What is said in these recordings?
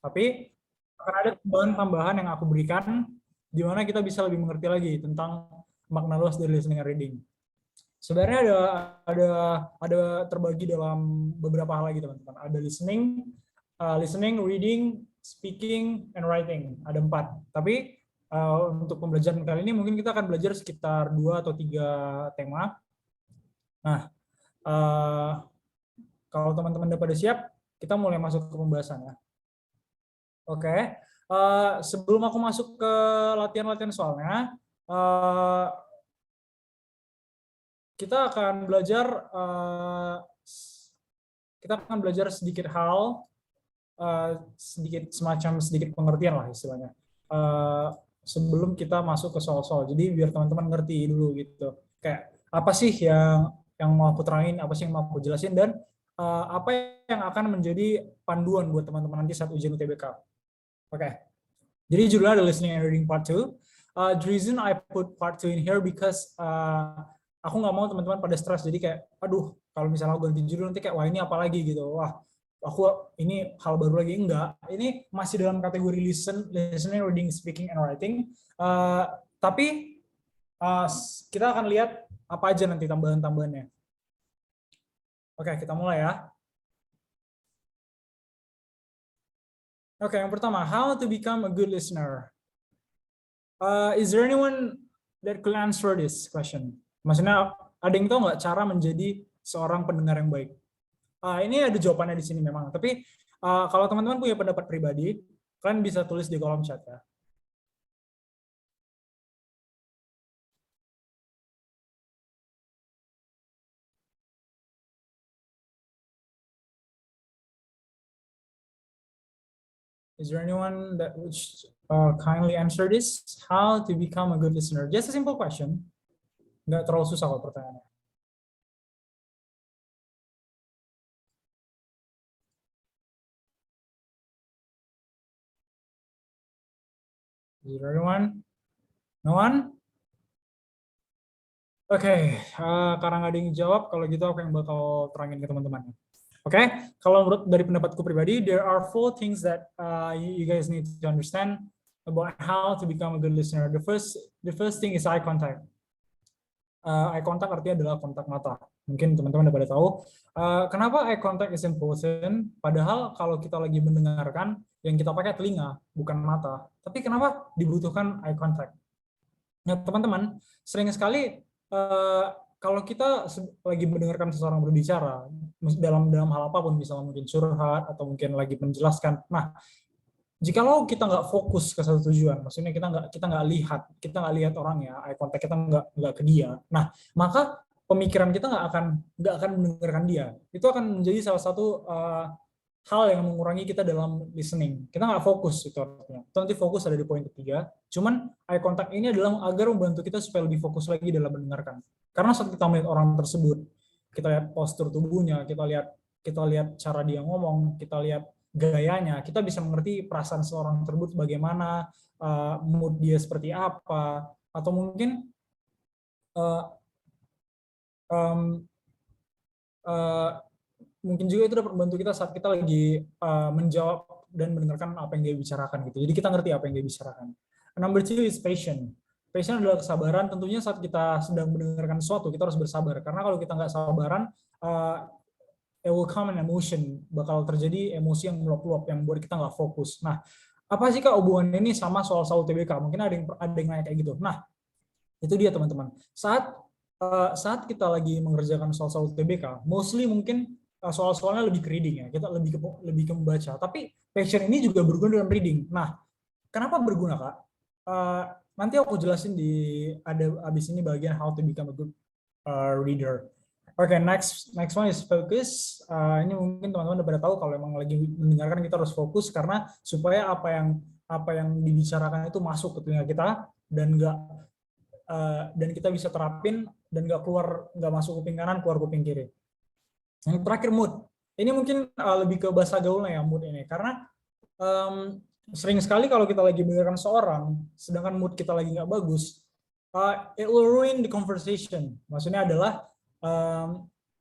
Tapi akan ada tambahan-tambahan yang aku berikan di mana kita bisa lebih mengerti lagi tentang makna luas dari listening and reading. Sebenarnya ada terbagi dalam beberapa hal lagi teman-teman. Ada listening, reading, speaking, and writing. Ada 4. Tapi untuk pembelajaran kali ini mungkin kita akan belajar sekitar 2 atau 3 tema. Nah, kalau teman-teman udah pada siap, kita mulai masuk ke pembahasan ya. Oke. Sebelum aku masuk ke latihan-latihan soalnya, kita akan belajar sedikit hal, sedikit pengertian lah istilahnya, sebelum kita masuk ke soal-soal. Jadi biar teman-teman ngerti dulu gitu, kayak apa sih yang mau aku terangin, apa sih yang mau aku jelasin, dan apa yang akan menjadi panduan buat teman-teman nanti saat ujian UTBK. Oke. Jadi judulnya ada listening and reading part 2. The reason I put part 2 in here because aku nggak mau teman-teman pada stres. Jadi kayak, aduh, kalau misalnya aku ganti judul nanti kayak, wah ini apa lagi gitu. Wah, aku ini hal baru lagi. Enggak. Ini masih dalam kategori listening, reading, speaking, and writing. Tapi kita akan lihat apa aja nanti tambahan-tambahannya. Oke, kita mulai ya. Oke, yang pertama, how to become a good listener. Is there anyone that could answer this question? Maksudnya, ada yang tahu nggak cara menjadi seorang pendengar yang baik? Ini ada jawabannya di sini memang. Tapi kalau teman-teman punya pendapat pribadi, kalian bisa tulis di kolom chat ya. Is there anyone that would kindly answer this? How to become a good listener? Just a simple question. Nggak terlalu susah kok pertanyaannya. Is there anyone? No one? Oke, karena nggak ada yang jawab, kalau gitu aku yang bakal terangin ke teman-teman. Oke, kalau menurut dari pendapatku pribadi, there are 4 things that you guys need to understand about how to become a good listener. The first thing is eye contact. Eye contact artinya adalah kontak mata. Mungkin teman-teman udah pada tahu. Kenapa eye contact is important? Padahal kalau kita lagi mendengarkan, yang kita pakai telinga, bukan mata. Tapi kenapa dibutuhkan eye contact? Nah, teman-teman, sering sekali kalau kita lagi mendengarkan seseorang berbicara dalam hal apapun, misalnya mungkin curhat atau mungkin lagi menjelaskan. Nah, jikalau kita nggak fokus ke satu tujuan, maksudnya kita nggak lihat orangnya, eye contact kita nggak ke dia. Nah, maka pemikiran kita nggak akan mendengarkan dia. Itu akan menjadi salah satu hal yang mengurangi kita dalam listening. Kita nggak fokus itu artinya. Itu nanti fokus ada di poin ketiga. Cuman eye contact ini adalah agar membantu kita supaya lebih fokus lagi dalam mendengarkan. Karena saat kita melihat orang tersebut, kita lihat postur tubuhnya, kita lihat cara dia ngomong, kita lihat gayanya, kita bisa mengerti perasaan seorang tersebut bagaimana, mood dia seperti apa, atau mungkin mungkin juga itu dapat membantu kita saat kita lagi menjawab dan mendengarkan apa yang dia bicarakan gitu. Jadi kita ngerti apa yang dia bicarakan. Number 2 is patient. Patient adalah kesabaran. Tentunya saat kita sedang mendengarkan sesuatu, kita harus bersabar. Karena kalau kita nggak sabaran, it will come an emotion. Bakal terjadi emosi yang meluap-luap yang buat kita nggak fokus. Nah, apa sih Kak hubungan ini sama soal-soal UTBK? Mungkin ada yang nanya kayak gitu. Nah, itu dia teman-teman. Saat kita lagi mengerjakan soal-soal UTBK, mostly mungkin soal-soalnya lebih ke reading ya, kita lebih ke membaca. Tapi passion ini juga berguna dalam reading. Nah, kenapa berguna Kak? Nanti aku jelasin abis ini bagian how to become a good reader. Oke, next one is focus. Ini mungkin teman-teman udah pada tahu kalau emang lagi mendengarkan kita harus fokus karena supaya apa yang dibicarakan itu masuk ke telinga kita dan kita bisa terapin dan nggak masuk kuping kanan keluar kuping kiri. Yang terakhir mood. Ini mungkin lebih ke bahasa gaulnya ya mood ini karena sering sekali kalau kita lagi mendengarkan seorang sedangkan mood kita lagi nggak bagus, it will ruin the conversation. Maksudnya adalah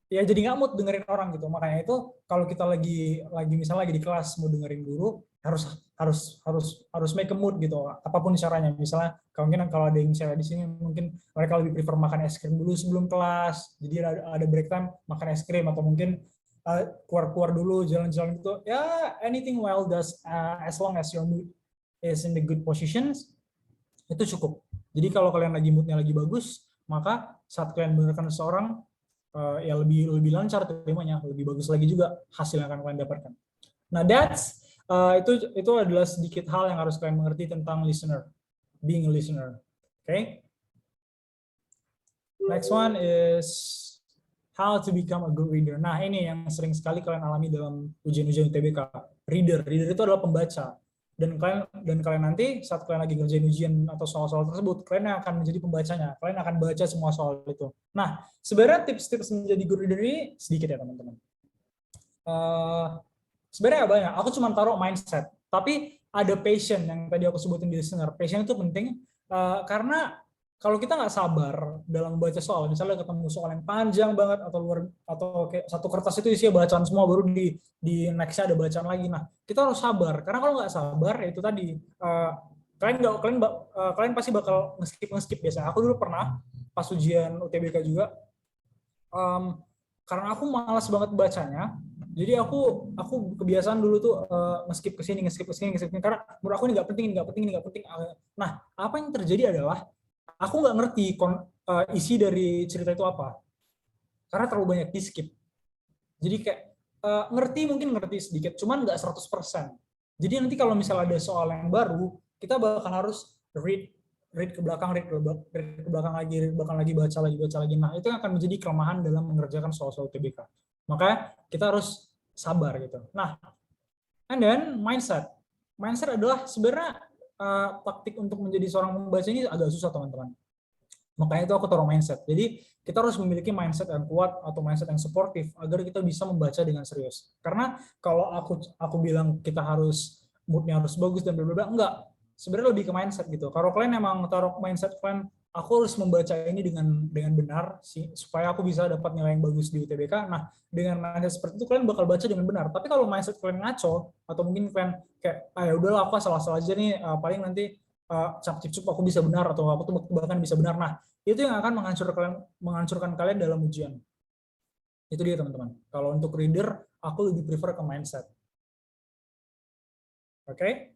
ya jadi nggak mood dengerin orang gitu. Makanya itu kalau kita lagi misalnya lagi di kelas mau dengerin guru, harus make a mood gitu, apapun caranya. Misalnya mungkin kalau ada yang cewek di sini mungkin mereka lebih prefer makan es krim dulu sebelum kelas, jadi ada break time makan es krim, atau mungkin keluar dulu jalan-jalan gitu ya, anything while does as long as your mood is in the good positions itu cukup. Jadi kalau kalian lagi moodnya lagi bagus, maka saat kalian mendengarkan seseorang ya lebih lancar terimanya, lebih bagus lagi juga hasil yang akan kalian dapatkan. Nah, itu adalah sedikit hal yang harus kalian mengerti tentang listener, being a listener. Okay? Next one is how to become a good reader. Nah, ini yang sering sekali kalian alami dalam ujian-ujian UTBK. Reader itu adalah pembaca. Dan kalian nanti saat kalian lagi ngerjain ujian atau soal-soal tersebut, kalian akan menjadi pembacanya. Kalian akan baca semua soal itu. Nah, sebenarnya tips-tips menjadi good reader ini sedikit ya, teman-teman. Sebenarnya banyak, aku cuma taruh mindset, tapi ada passion yang tadi aku sebutin di listener. Passion itu penting karena kalau kita nggak sabar dalam membaca soal, misalnya ketemu soal yang panjang banget atau kayak satu kertas itu isinya bacaan semua, baru di nextnya ada bacaan lagi. Nah, kita harus sabar karena kalau nggak sabar ya itu tadi kalian pasti bakal ngeskip biasanya. Aku dulu pernah pas ujian UTBK juga, karena aku malas banget bacanya. Jadi aku kebiasaan dulu tuh ngeskip ke sini karena menurut aku ini nggak penting. Nah, apa yang terjadi adalah aku nggak ngerti isi dari cerita itu apa. Karena terlalu banyak di skip. Jadi kayak mungkin ngerti sedikit, cuman nggak 100%. Jadi nanti kalau misalnya ada soal yang baru, kita bakal harus read ke belakang lagi, baca lagi. Nah, itu yang akan menjadi kelemahan dalam mengerjakan soal-soal UTBK. Makanya kita harus sabar gitu. Nah, and then mindset adalah sebenarnya taktik untuk menjadi seorang pembaca ini agak susah, teman-teman. Makanya itu aku taruh mindset. Jadi kita harus memiliki mindset yang kuat atau mindset yang suportif agar kita bisa membaca dengan serius. Karena kalau aku bilang kita harus moodnya harus bagus dan berbeda, enggak. Sebenarnya lebih ke mindset gitu. Kalau kalian emang taruh mindset kalian, aku harus membaca ini dengan benar sih supaya aku bisa dapat nilai yang bagus di UTBK. Nah, dengan mindset seperti itu kalian bakal baca dengan benar. Tapi kalau mindset kalian ngaco atau mungkin kalian kayak ya udahlah aku salah aja nih, paling nanti cap-cip aku bisa benar atau aku tuh bahkan bisa benar. Nah, itu yang akan menghancurkan kalian dalam ujian. Itu dia, teman-teman. Kalau untuk reader, aku lebih prefer ke mindset. Oke?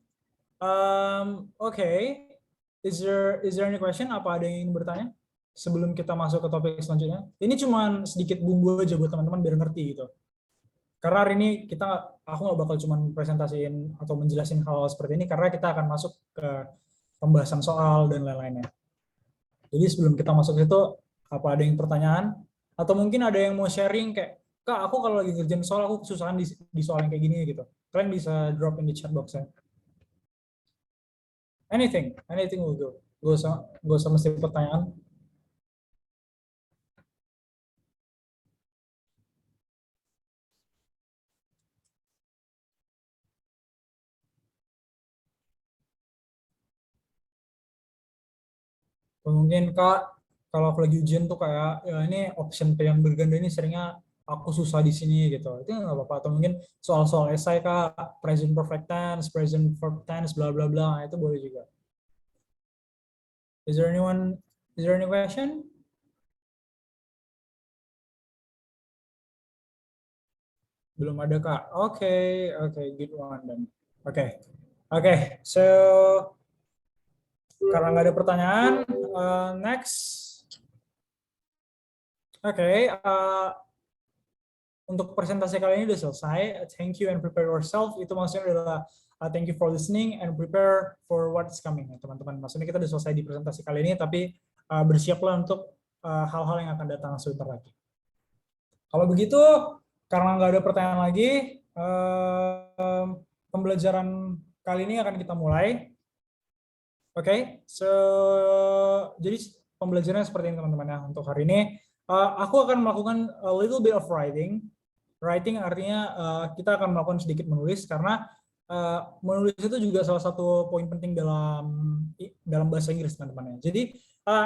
Oke. Is there any question? Apa ada yang ingin bertanya sebelum kita masuk ke topik selanjutnya? Ini cuma sedikit bumbu aja buat teman-teman biar ngerti gitu. Karena hari ini aku nggak bakal cuma presentasiin atau menjelasin hal seperti ini, karena kita akan masuk ke pembahasan soal dan lain-lainnya. Jadi sebelum kita masuk ke situ, apa ada yang pertanyaan? Atau mungkin ada yang mau sharing kayak, Kak, aku kalau lagi ngerjain soal, aku kesusahan di soal yang kayak gini gitu. Kalian bisa drop in di chat box ya. Anything will go. Gak usah mesti pertanyaan. Mungkin Kak, kalau aku lagi ujian tuh kayak ya ini option pilihan berganda ini seringnya aku susah di sini gitu. Itu nggak apa-apa. Atau mungkin soal-soal esai Kak, present perfect tense, present verb tense, bla bla bla, itu boleh juga. Is there any question? Belum ada Kak. Oke, good one then. Oke. So karena nggak ada pertanyaan, next. Untuk presentasi kali ini udah selesai. Thank you and prepare yourself. Itu maksudnya adalah thank you for listening and prepare for what's coming, teman-teman. Maksudnya kita udah selesai di presentasi kali ini, tapi bersiaplah untuk hal-hal yang akan datang sebentar lagi. Kalau begitu, karena nggak ada pertanyaan lagi, pembelajaran kali ini akan kita mulai. Oke, jadi pembelajarannya seperti ini, teman-teman ya. Untuk hari ini, aku akan melakukan a little bit of writing. Writing artinya kita akan melakukan sedikit menulis, karena menulis itu juga salah satu poin penting dalam bahasa Inggris, teman-teman ya. Jadi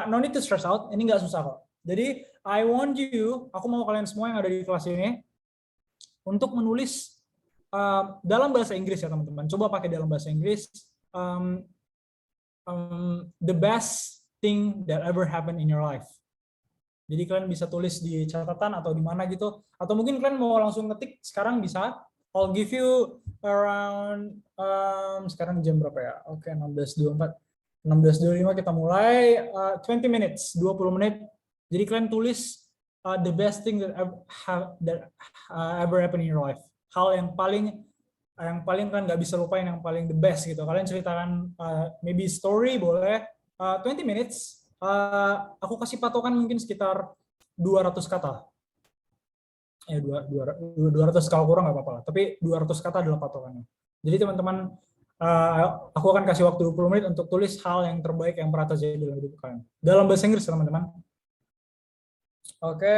no need to stress out, ini nggak susah kok. Jadi aku mau kalian semua yang ada di kelas ini untuk menulis dalam bahasa Inggris ya teman-teman. Coba pakai dalam bahasa Inggris. The best thing that ever happened in your life. Jadi kalian bisa tulis di catatan atau di mana gitu. Atau mungkin kalian mau langsung ngetik sekarang bisa. I'll give you around sekarang jam berapa ya? Oke, 16.24. 16.25 kita mulai. 20 minutes, 20 menit. Jadi kalian tulis the best thing that ever happened in your life. Hal yang paling kalian nggak bisa lupain, yang paling the best gitu. Kalian ceritakan maybe story boleh 20 minutes. Aku kasih patokan mungkin sekitar 200 kata. 200 kalau kurang nggak apa-apa lah. Tapi 200 kata adalah patokannya. Jadi teman-teman, aku akan kasih waktu 20 menit untuk tulis hal yang terbaik yang pernah terjadi dalam hidup kalian. Dalam bahasa Inggris teman-teman. Oke,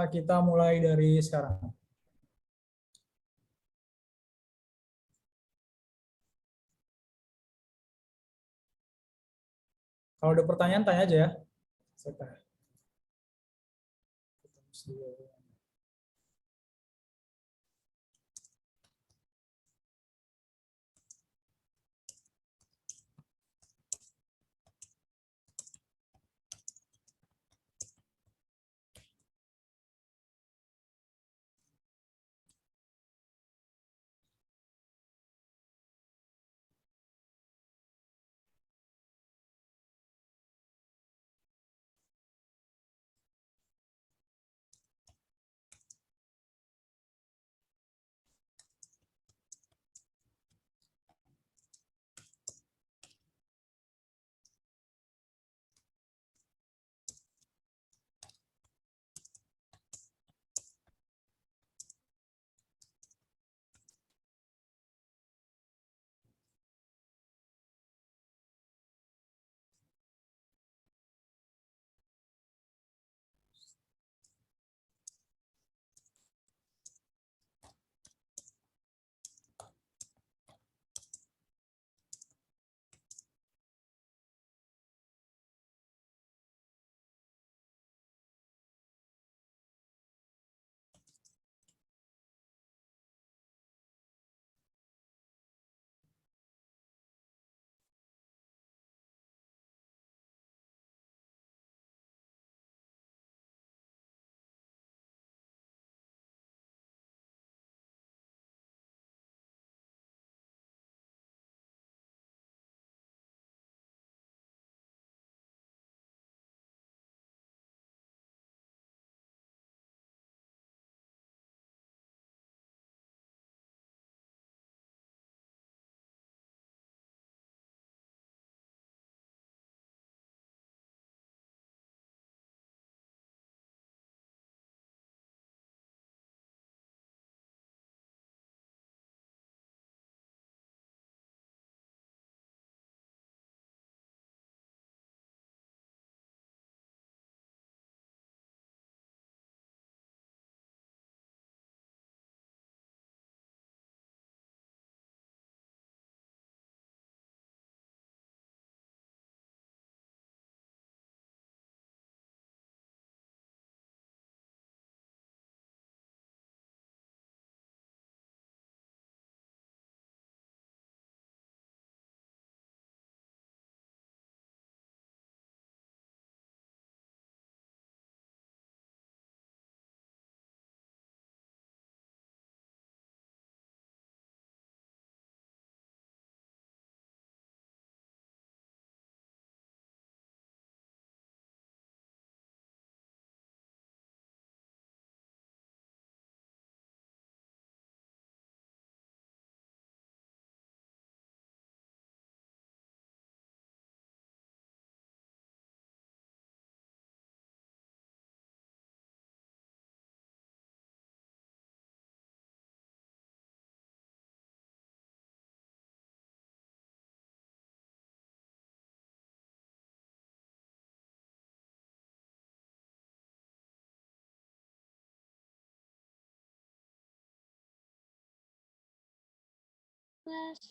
kita mulai dari sekarang. Kalau ada pertanyaan, tanya aja ya. Yes.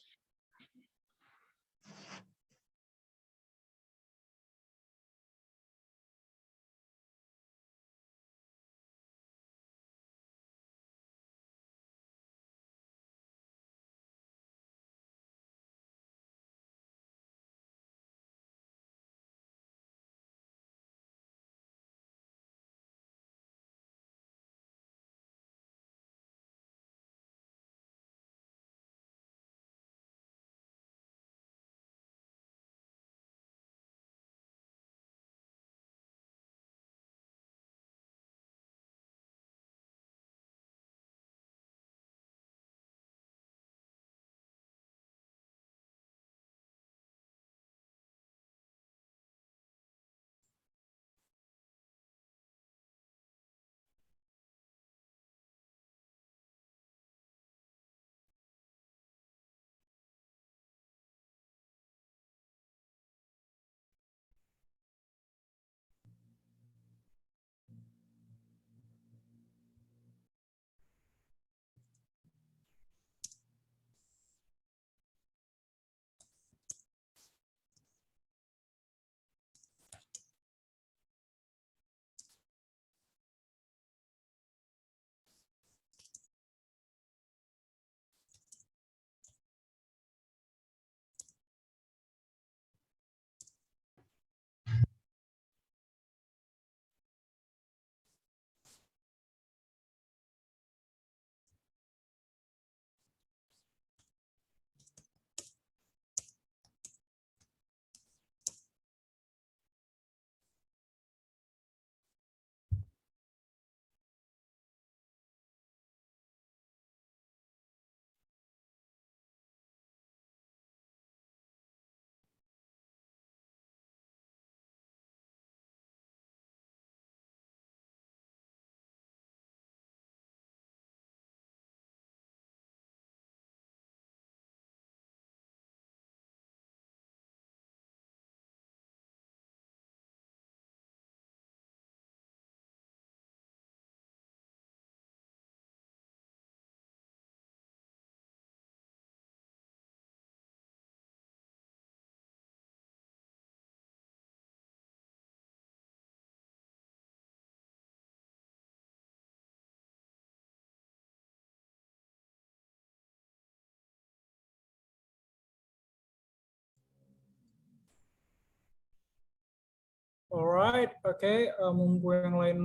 Alright, oke. Mumpung yang lain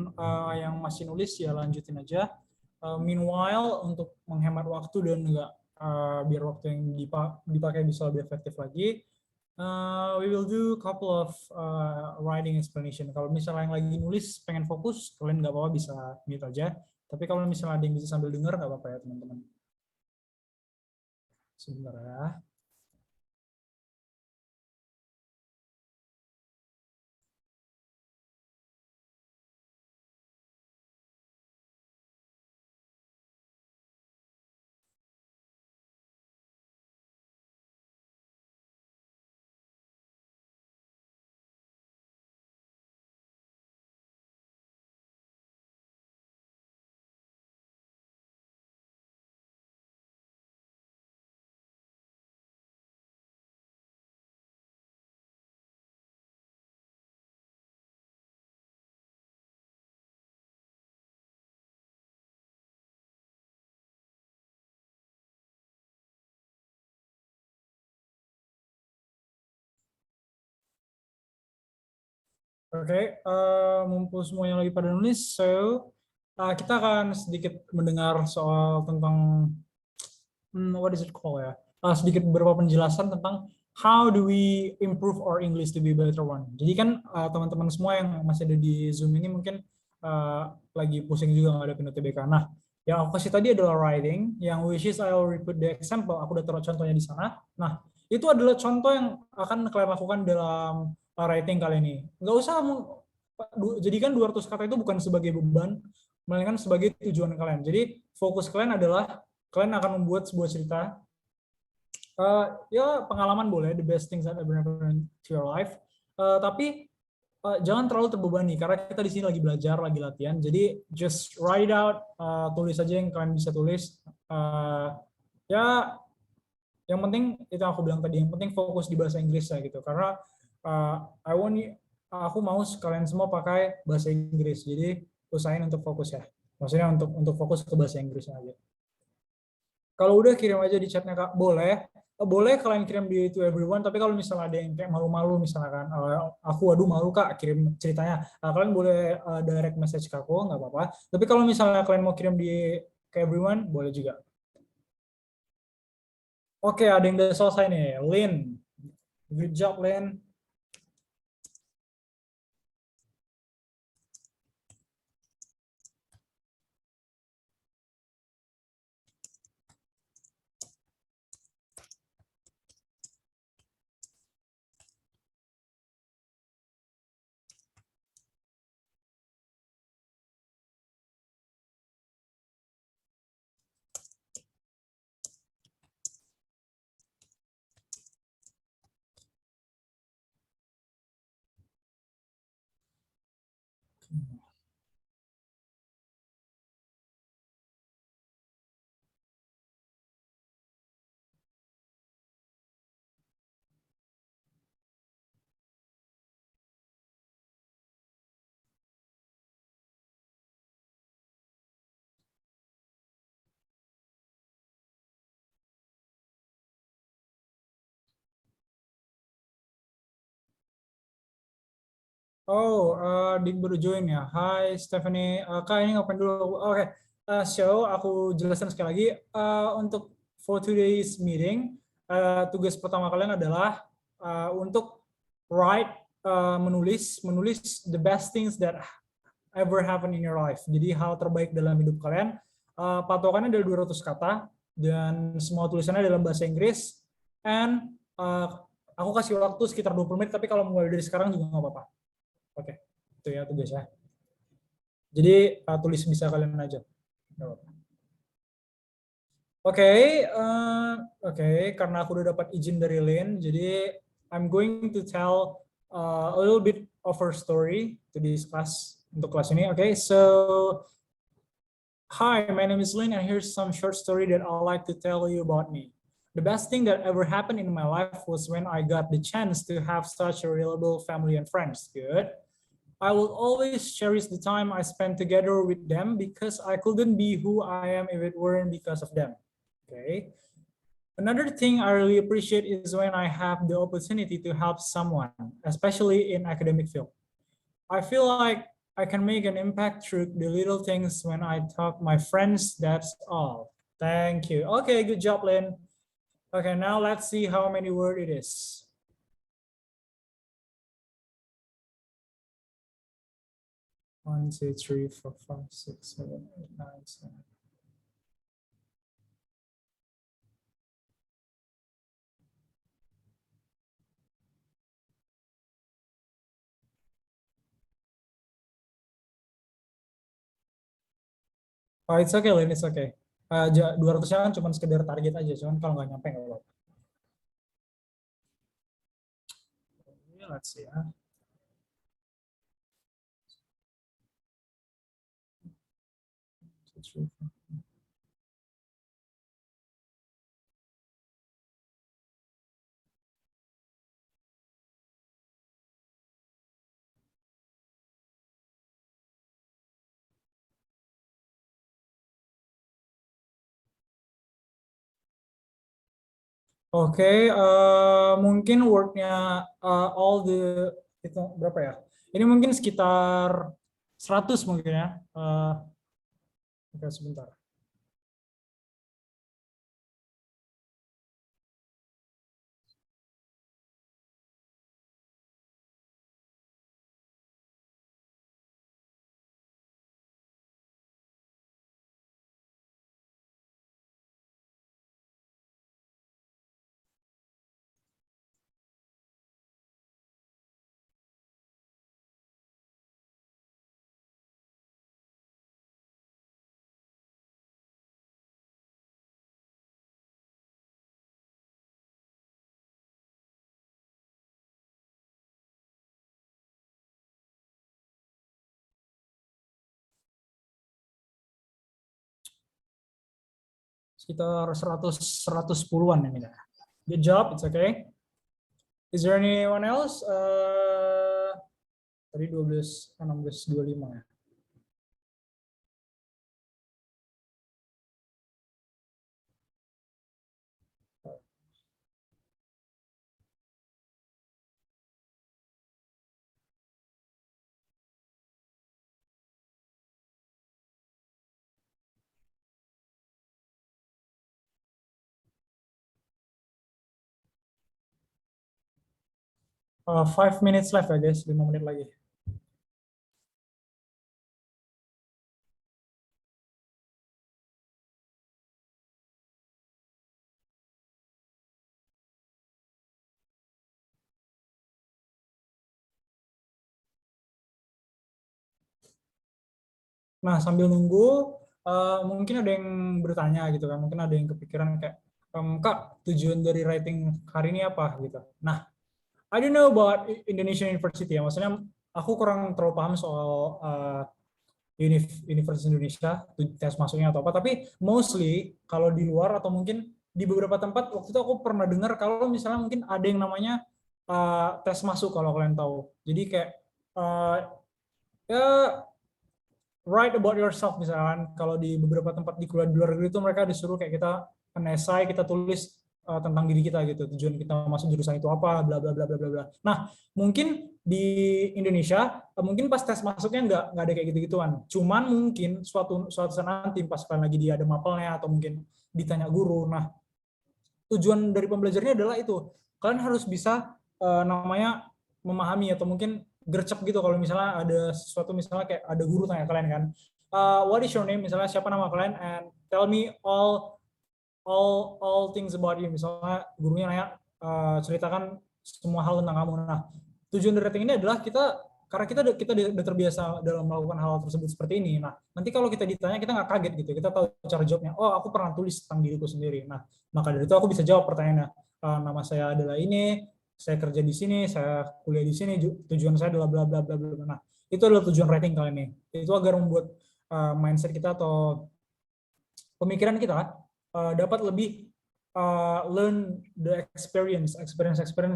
yang masih nulis ya lanjutin aja. Meanwhile, untuk menghemat waktu dan enggak biar waktu yang dipakai bisa lebih efektif lagi, we will do couple of writing explanation. Kalau misalnya yang lagi nulis pengen fokus, kalian nggak apa-apa bisa mute aja. Tapi kalau misalnya ada yang bisa sambil dengar nggak apa-apa ya teman-teman. Sebentar ya. Oke, mumpung semuanya lagi pada nulis, so kita akan sedikit mendengar soal tentang what is it called ya? Sedikit beberapa penjelasan tentang how do we improve our English to be better one. Jadi kan teman-teman semua yang masih ada di Zoom ini mungkin lagi pusing juga nggak ada UTBK. Nah, yang aku kasih tadi adalah writing, yang which is I will repeat the example. Aku udah taruh contohnya di sana. Nah, itu adalah contoh yang akan kalian lakukan dalam writing kali ini. Nggak usah jadikan 200 kata itu bukan sebagai beban, melainkan sebagai tujuan kalian. Jadi fokus kalian adalah kalian akan membuat sebuah cerita. Ya pengalaman boleh, the best things that ever happened to your life. Tapi jangan terlalu terbebani karena kita di sini lagi belajar, lagi latihan. Jadi just write it out, tulis aja yang kalian bisa tulis. Ya yang penting itu yang aku bilang tadi, yang penting fokus di bahasa Inggris ya gitu. Karena aku mau kalian semua pakai bahasa Inggris. Jadi usahain untuk fokus ya. Maksudnya untuk fokus ke bahasa Inggrisnya aja. Kalau udah kirim aja di chatnya Kak, boleh kalian kirim di to everyone, tapi kalau misalnya ada yang kayak malu-malu misalkan, aku waduh malu Kak kirim ceritanya, kalian boleh direct message ke aku, nggak apa-apa. Tapi kalau misalnya kalian mau kirim di ke everyone, boleh juga. Oke, ada yang udah selesai nih, Lin. Good job, Lin. Oh, Dik baru join ya. Hai Stephanie, Kak ini ngapain dulu? Oke, so aku jelaskan sekali lagi. Untuk for today's meeting, tugas pertama kalian adalah untuk write, menulis the best things that ever happen in your life. Jadi hal terbaik dalam hidup kalian. Patokannya adalah 200 kata dan semua tulisannya dalam bahasa Inggris. And aku kasih waktu sekitar 20 menit, tapi kalau mulai dari sekarang juga nggak apa-apa. Oke, itu ya tugasnya. Jadi tulis bisa kalian aja. Oke, karena aku udah dapat izin dari Lynn, jadi I'm going to tell a little bit of her story to this class, untuk kelas ini. Okay, so hi, my name is Lynn, and here's some short story that I'd like to tell you about me. The best thing that ever happened in my life was when I got the chance to have such a reliable family and friends. Good. I will always cherish the time I spent together with them because I couldn't be who I am if it weren't because of them. Okay. Another thing I really appreciate is when I have the opportunity to help someone, especially in academic field. I feel like I can make an impact through the little things when I talk my friends. That's all. Thank you. Okay, good job, Lynn. Okay, now let's see how many word it is. One, two, three, four, five, six, 7, 8, 9, 10. Oh, it's okay, Lin, it's okay. 200-nya kan cuma sekedar target aja, cuman kalau nggak nyampe nggak apa-apa. Let's see ya. Oke, mungkin wordnya all the itu berapa ya? Ini mungkin sekitar 100 mungkin ya. Oke, sebentar. Sekitar 110-an ini ya. Good job, it's okay. Is there anyone else? Tadi 12, 16, 25 ya. 5 minutes left ya guys, 5 menit lagi. Nah, sambil nunggu, mungkin ada yang bertanya gitu kan, mungkin ada yang kepikiran kayak, Kak, tujuan dari writing hari ini apa gitu. Nah, I don't know about Indonesian University ya, maksudnya aku kurang terlalu paham soal Universitas Indonesia, tes masuknya atau apa, tapi mostly kalau di luar atau mungkin di beberapa tempat, waktu itu aku pernah dengar kalau misalnya mungkin ada yang namanya tes masuk kalau kalian tahu. Jadi kayak, ya write about yourself misalkan kalau di beberapa tempat di kuliah di luar negeri itu mereka disuruh kayak kita esai, kita tulis tentang diri kita gitu, tujuan kita masuk jurusan itu apa, bla bla bla bla bla bla. Nah, mungkin di Indonesia mungkin pas tes masuknya nggak ada kayak gitu-gituan. Cuman mungkin suatu saat nanti pas kalian lagi dia ada mapelnya atau mungkin ditanya guru. Nah, tujuan dari pembelajarnya adalah itu. Kalian harus bisa namanya memahami atau mungkin gercep gitu kalau misalnya ada sesuatu, misalnya kayak ada guru tanya kalian kan, what is your name, misalnya siapa nama kalian, and tell me all things about you, misalnya gurunya nanya, ceritakan semua hal tentang kamu. Nah, tujuan dari rating ini adalah karena kita udah terbiasa dalam melakukan hal tersebut seperti ini. Nah, nanti kalau kita ditanya kita nggak kaget gitu, kita tahu cara jawabnya. Oh, aku pernah tulis tentang diriku sendiri. Nah, maka dari itu aku bisa jawab pertanyaannya. Nama saya adalah ini, saya kerja di sini, saya kuliah di sini, tujuan saya adalah bla bla bla bla. Nah, itu adalah tujuan rating kali ini. Itu agar membuat mindset kita atau pemikiran kita dapat lebih learn the experience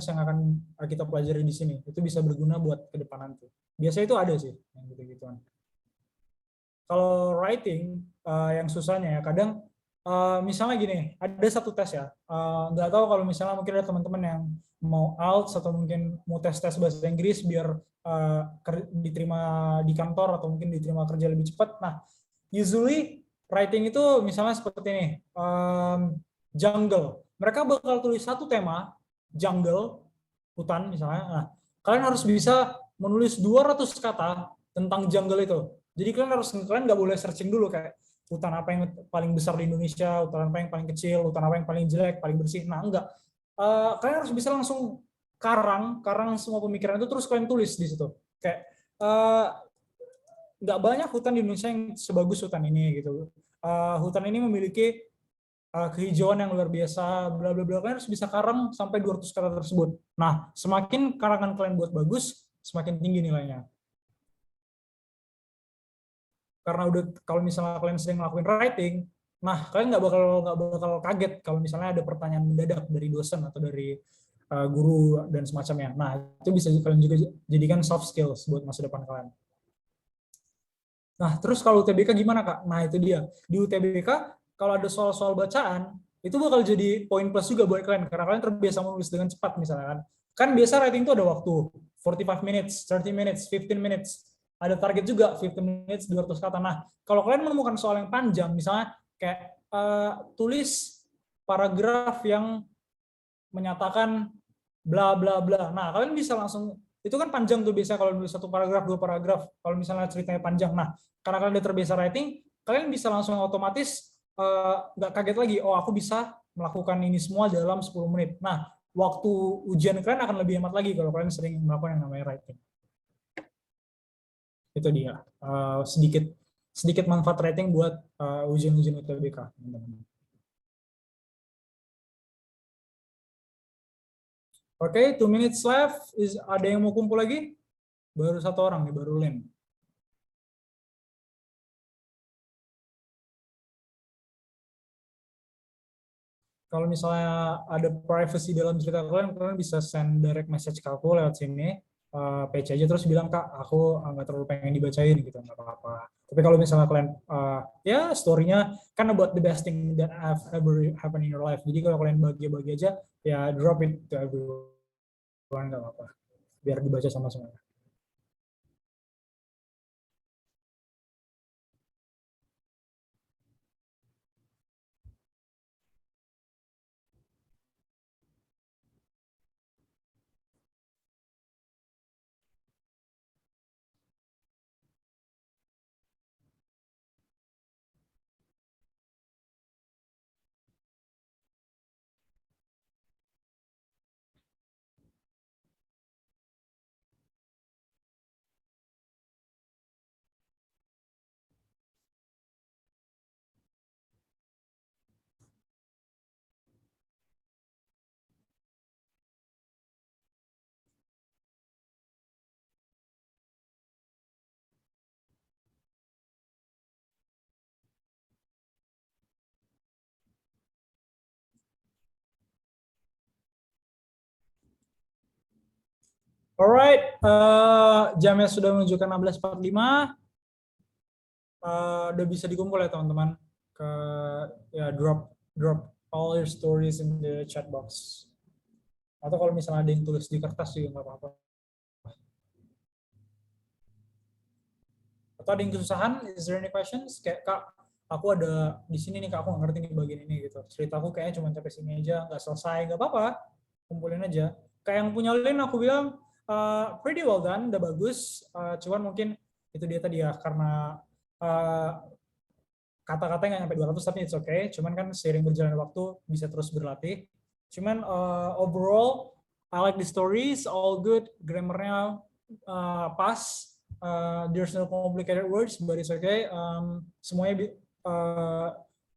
yang akan kita pelajari di sini. Itu bisa berguna buat ke depan nanti. Biasanya itu ada sih yang gitu-gituan. Kalau writing yang susahnya ya kadang misalnya gini, ada satu tes ya, nggak tahu kalau misalnya mungkin ada teman-teman yang mau out atau mungkin mau tes-tes bahasa Inggris biar diterima di kantor atau mungkin diterima kerja lebih cepat. Nah, usually writing itu misalnya seperti ini, jungle. Mereka bakal tulis satu tema, jungle, hutan misalnya. Nah, kalian harus bisa menulis 200 kata tentang jungle itu. Jadi kalian nggak boleh searching dulu kayak hutan apa yang paling besar di Indonesia, hutan apa yang paling kecil, hutan apa yang paling jelek, paling bersih. Nah, enggak. Kalian harus bisa langsung karang semua pemikiran itu terus kalian tulis di situ. Kayak nggak banyak hutan di Indonesia yang sebagus hutan ini gitu. Hutan ini memiliki kehijauan yang luar biasa, bla bla bla. Kalian harus bisa karang sampai 200 kata tersebut. Nah, semakin karangan kalian buat bagus, semakin tinggi nilainya. Karena udah kalau misalnya kalian sering ngelakuin writing, nah kalian nggak bakal kaget kalau misalnya ada pertanyaan mendadak dari dosen atau dari guru dan semacamnya. Nah, itu bisa kalian juga jadikan soft skills buat masa depan kalian. Nah, terus kalau UTBK gimana, Kak? Nah, itu dia. Di UTBK, kalau ada soal-soal bacaan, itu bakal jadi poin plus juga buat kalian, karena kalian terbiasa menulis dengan cepat misalnya kan. Kan biasa writing itu ada waktu, 45 minutes, 30 minutes, 15 minutes. Ada target juga, 15 minutes, 200 kata. Nah, kalau kalian menemukan soal yang panjang, misalnya kayak tulis paragraf yang menyatakan bla bla bla. Nah, kalian bisa langsung, itu kan panjang tuh biasa kalau nulis satu paragraf, dua paragraf, kalau misalnya ceritanya panjang. Nah, karena kalian udah terbiasa writing, kalian bisa langsung otomatis nggak kaget lagi, oh aku bisa melakukan ini semua dalam 10 menit. Nah, waktu ujian kalian akan lebih hemat lagi kalau kalian sering melakukan yang namanya writing. Itu dia, sedikit manfaat writing buat ujian-ujian UTBK, teman-teman. Oke, 2 minutes left. Ada yang mau kumpul lagi? Baru satu orang nih, baru Len. Kalau misalnya ada privacy dalam cerita kalian, kalian bisa send direct message ke aku lewat sini, PC aja terus bilang, Kak, aku nggak terlalu pengen dibacain gitu, nggak apa-apa. Tapi kalau misalnya kalian, ya story-nya kan about the best thing that have ever happened in your life. Jadi kalau kalian bahagia-bahagia aja, ya drop it to everyone, nggak apa-apa. Biar dibaca sama semua. Alright, jamnya sudah menunjukkan 16.45. Udah bisa dikumpul ya teman-teman, ke ya drop drop all your stories in the chat box, atau kalau misalnya ada yang tulis di kertas juga nggak apa-apa, atau ada yang kesusahan, is there any questions kayak, Kak, aku ada di sini nih, Kak, aku nggak ngerti nih bagian ini gitu, ceritaku kayaknya cuma sampai sini aja nggak selesai, nggak apa-apa, kumpulin aja. Kayak yang punya link aku bilang, pretty well done, udah bagus, cuman mungkin itu dia tadi ya, karena kata-kata nggak nyampe 200 tapi it's okay. Cuman kan seiring berjalan waktu bisa terus berlatih. Cuman overall I like the stories, all good, grammarnya pas, there's no complicated words, but it's okay. Semuanya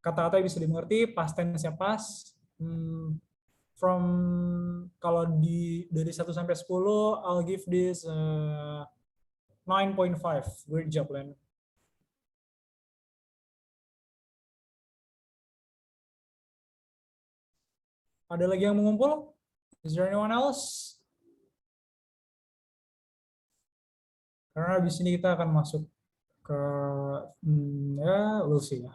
kata-kata bisa dimengerti, past tense-nya pas. From kalau dari 1 sampai 10, I'll give this 9.5. Great job, Len. Ada lagi yang mengumpul? Is there anyone else? Karena di sini kita akan masuk ke ya we'll see ya.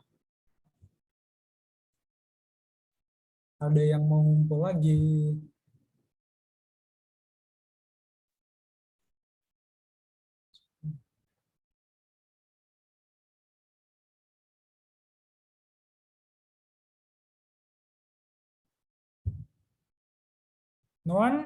Ada yang mau ngumpul lagi? No one?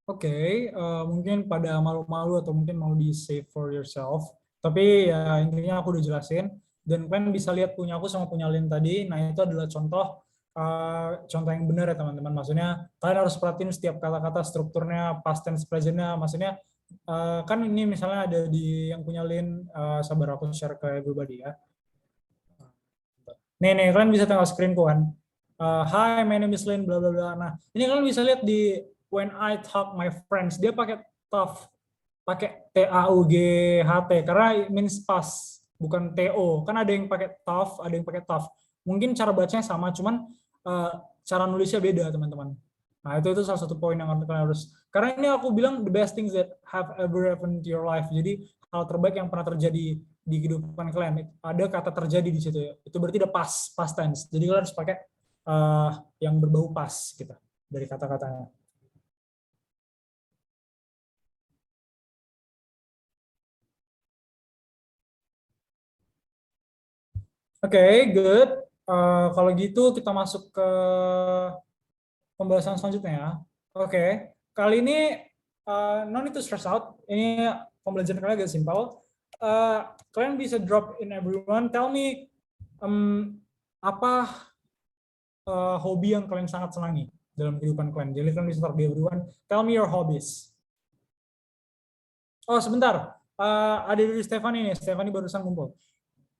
Oke, mungkin pada malu-malu atau mungkin mau di save for yourself. Tapi ya intinya aku udah jelasin. Dan kalian bisa lihat punya aku sama punya Lin tadi. Nah itu adalah contoh yang benar ya teman-teman. Maksudnya kalian harus perhatiin setiap kata-kata strukturnya, past tense, presentnya. Maksudnya kan ini misalnya ada di yang punya Lin, sabar aku share ke everybody ya. Nih, kalian bisa tengok screenku kan. Hi, my name is Lin, bla bla bla. Nah, ini kalian bisa lihat di when I talk my friends, dia pakai tough, pakai TAUGHT karena it means pass, bukan TO. Kan ada yang pakai tough, ada yang pakai tough. Mungkin cara bacanya sama, cuman cara nulisnya beda, teman-teman. Nah, itu salah satu poin yang kalian harus. Karena ini aku bilang the best things that have ever happened to your life. Jadi hal terbaik yang pernah terjadi di kehidupan kalian. Ada kata terjadi di situ ya. Itu berarti udah past tense. Jadi kalian harus pakai yang berbau pas gitu dari kata-katanya. Oke, good. Kalau gitu kita masuk ke pembahasan selanjutnya ya. Oke, kali ini no need to stress out. Ini pembelajaran kalian agak simpel. Kalian bisa drop in everyone. Tell me apa hobi yang kalian sangat senangi dalam kehidupan kalian. Jadi kalian bisa start di everyone. Tell me your hobbies. Oh sebentar, ada dari Stefani nih. Stefani barusan ngumpul.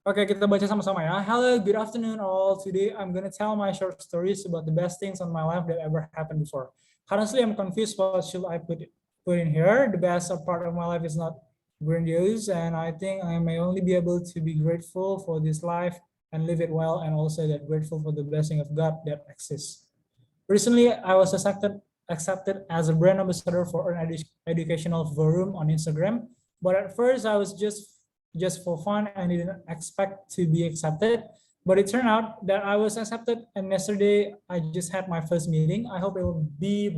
Oke, kita baca sama-sama ya. Hello, good afternoon all. Today I'm gonna tell my short stories about the best things on my life that ever happened before. Honestly, I'm confused what should I put in here. The best part of my life is not grandiose, and I think I may only be able to be grateful for this life and live it well, and also that grateful for the blessing of God that exists. Recently, I was accepted as a brand ambassador for an educational forum on Instagram, but at first I was just for fun and didn't expect to be accepted. But it turned out that I was accepted, and yesterday I just had my first meeting. I hope it will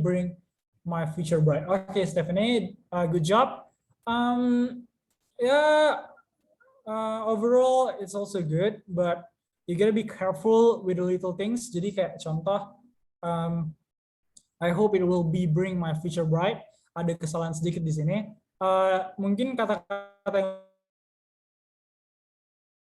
bring my future bright. Okay, Stephanie, good job. Yeah, overall it's also good, but you gotta be careful with the little things. Jadi kayak contoh, I hope it will bring my future bright. Ada kesalahan sedikit di sini. Mungkin kata-kata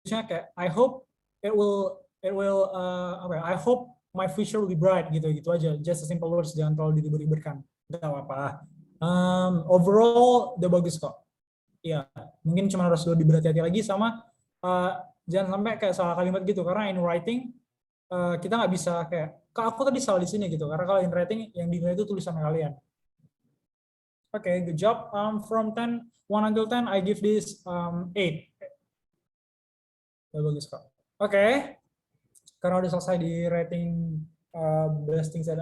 yang kayak I hope it will I hope my future will be bright gitu aja, just a simple words, jangan terlalu diribet-ribetkan, nggak apa-apa. Overall udah bagus kok ya, mungkin cuma harus lebih berhati-hati lagi sama jangan sampai kayak salah kalimat gitu, karena in writing kita nggak bisa kayak aku tadi salah di sini gitu, karena kalau in writing yang dinilai itu tulisan kalian. Okay, good job. From 1 until 10 I give this 8. Ya, bagus kok. Oke, karena udah selesai di rating best things that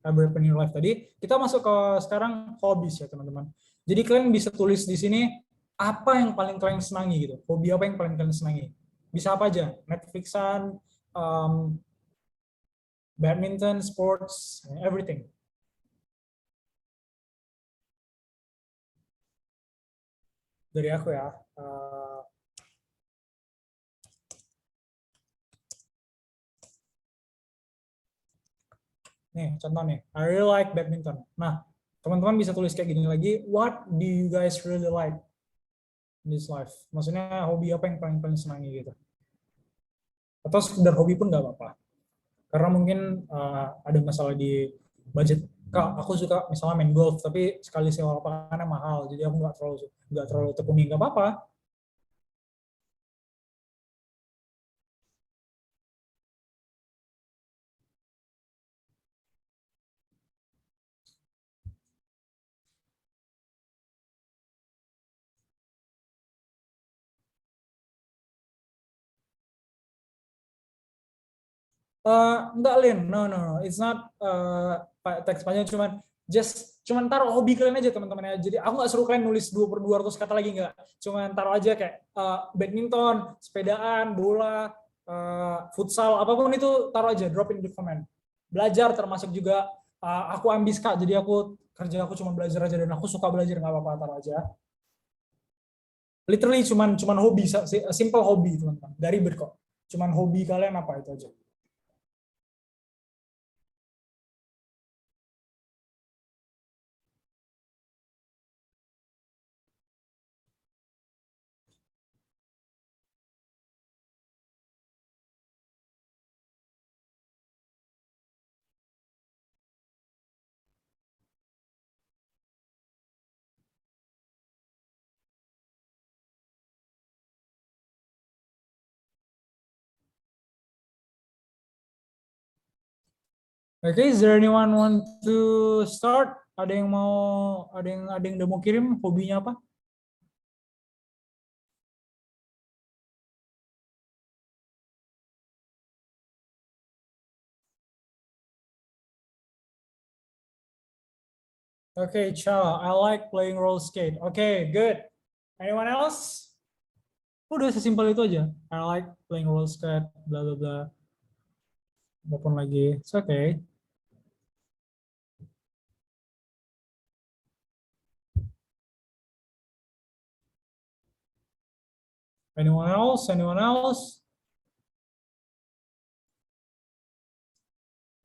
ever happened in your life tadi, kita masuk ke sekarang hobbies ya teman-teman. Jadi kalian bisa tulis di sini apa yang paling kalian senangi gitu. Hobi apa yang paling kalian senangi? Bisa apa aja? Netflixan, badminton, sports, everything. Dari aku ya. Nih, contoh nih. I really like badminton. Nah, teman-teman bisa tulis kayak gini lagi. What do you guys really like in this life? Maksudnya hobi apa yang paling senangi gitu. Atau sekedar hobi pun nggak apa-apa. Karena mungkin ada masalah di budget. Kak, aku suka misalnya main golf, tapi sekali sewa lapangannya mahal, jadi aku nggak terlalu tekuni, nggak apa-apa. Enggak Lin, no, it's not teks panjang, cuman taruh hobi kalian aja teman-teman ya. Jadi aku nggak suruh kalian nulis 2/200 kata lagi, nggak. Cuman taruh aja kayak badminton, sepedaan, bola, futsal, apapun itu taruh aja, drop in the comment. Belajar termasuk juga, aku ambis Kak, jadi kerja aku cuma belajar aja dan aku suka belajar, nggak apa-apa, taruh aja. Literally cuman hobi, simple hobi teman-teman. Dari ribet kok. Cuman hobi kalian apa itu aja. Okay, is there anyone want to start? Ada yang mau, ada yang udah mau kirim hobinya apa? Okay, Cha, I like playing roller skate. Okay, good. Anyone else? Udah sesimpel itu aja. I like playing roller skate, bla bla bla. Maupun lagi, it's okay. Anyone else? Anyone else?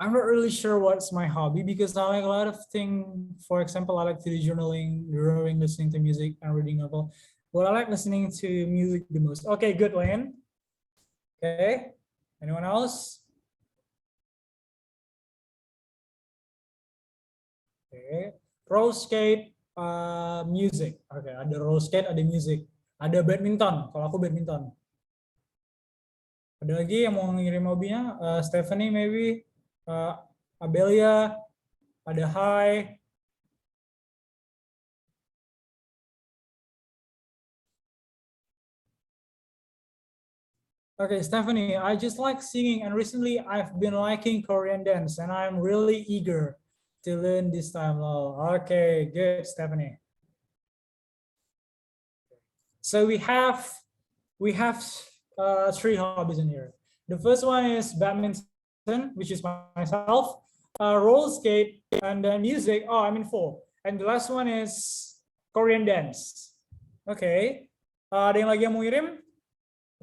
I'm not really sure what's my hobby because I like a lot of things. For example, I like to do journaling, drawing, listening to music, and reading novel. But I like listening to music the most. Okay, good, Lane. Okay. Anyone else? Okay. Roller skate, music. Okay, ada roller skate, ada music. Ada badminton. Kalau aku badminton. Ada lagi yang mau ngirim hobinya? Stephanie maybe, Abelia, ada Hai. Okay, Stephanie, I just like singing, and recently I've been liking Korean dance, and I'm really eager to learn this time. Oh, okay, good, Stephanie. So we have three hobbies in here. The first one is badminton, which is myself, roller skate, and then music. Oh, I'm in four. And the last one is Korean dance. Okay. Ada yang lagi yang mau kirim?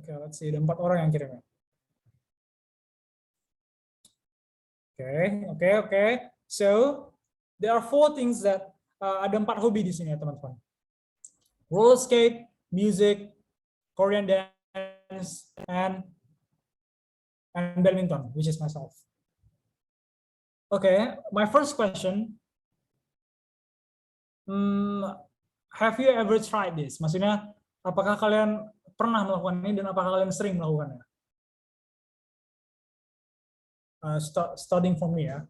Okay, let's see. Ada 4 orang yang kirim. Okay. So there are 4 things that ada 4 hobi di sini ya teman-teman. Roller skate, music, Korean dance, and badminton, which is myself. Okay, my first question. Have you ever tried this? Maksudnya, apakah kalian pernah melakukan ini dan apakah kalian sering melakukannya? Starting from me ya.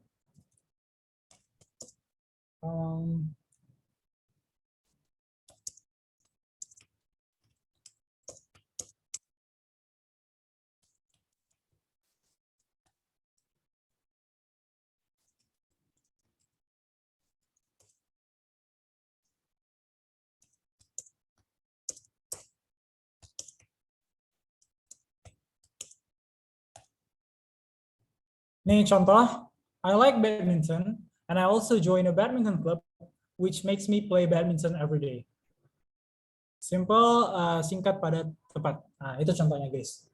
Nih contoh, I like badminton, and I also join a badminton club, which makes me play badminton every day. Simple, singkat, padat, tepat. Nah, itu contohnya, guys.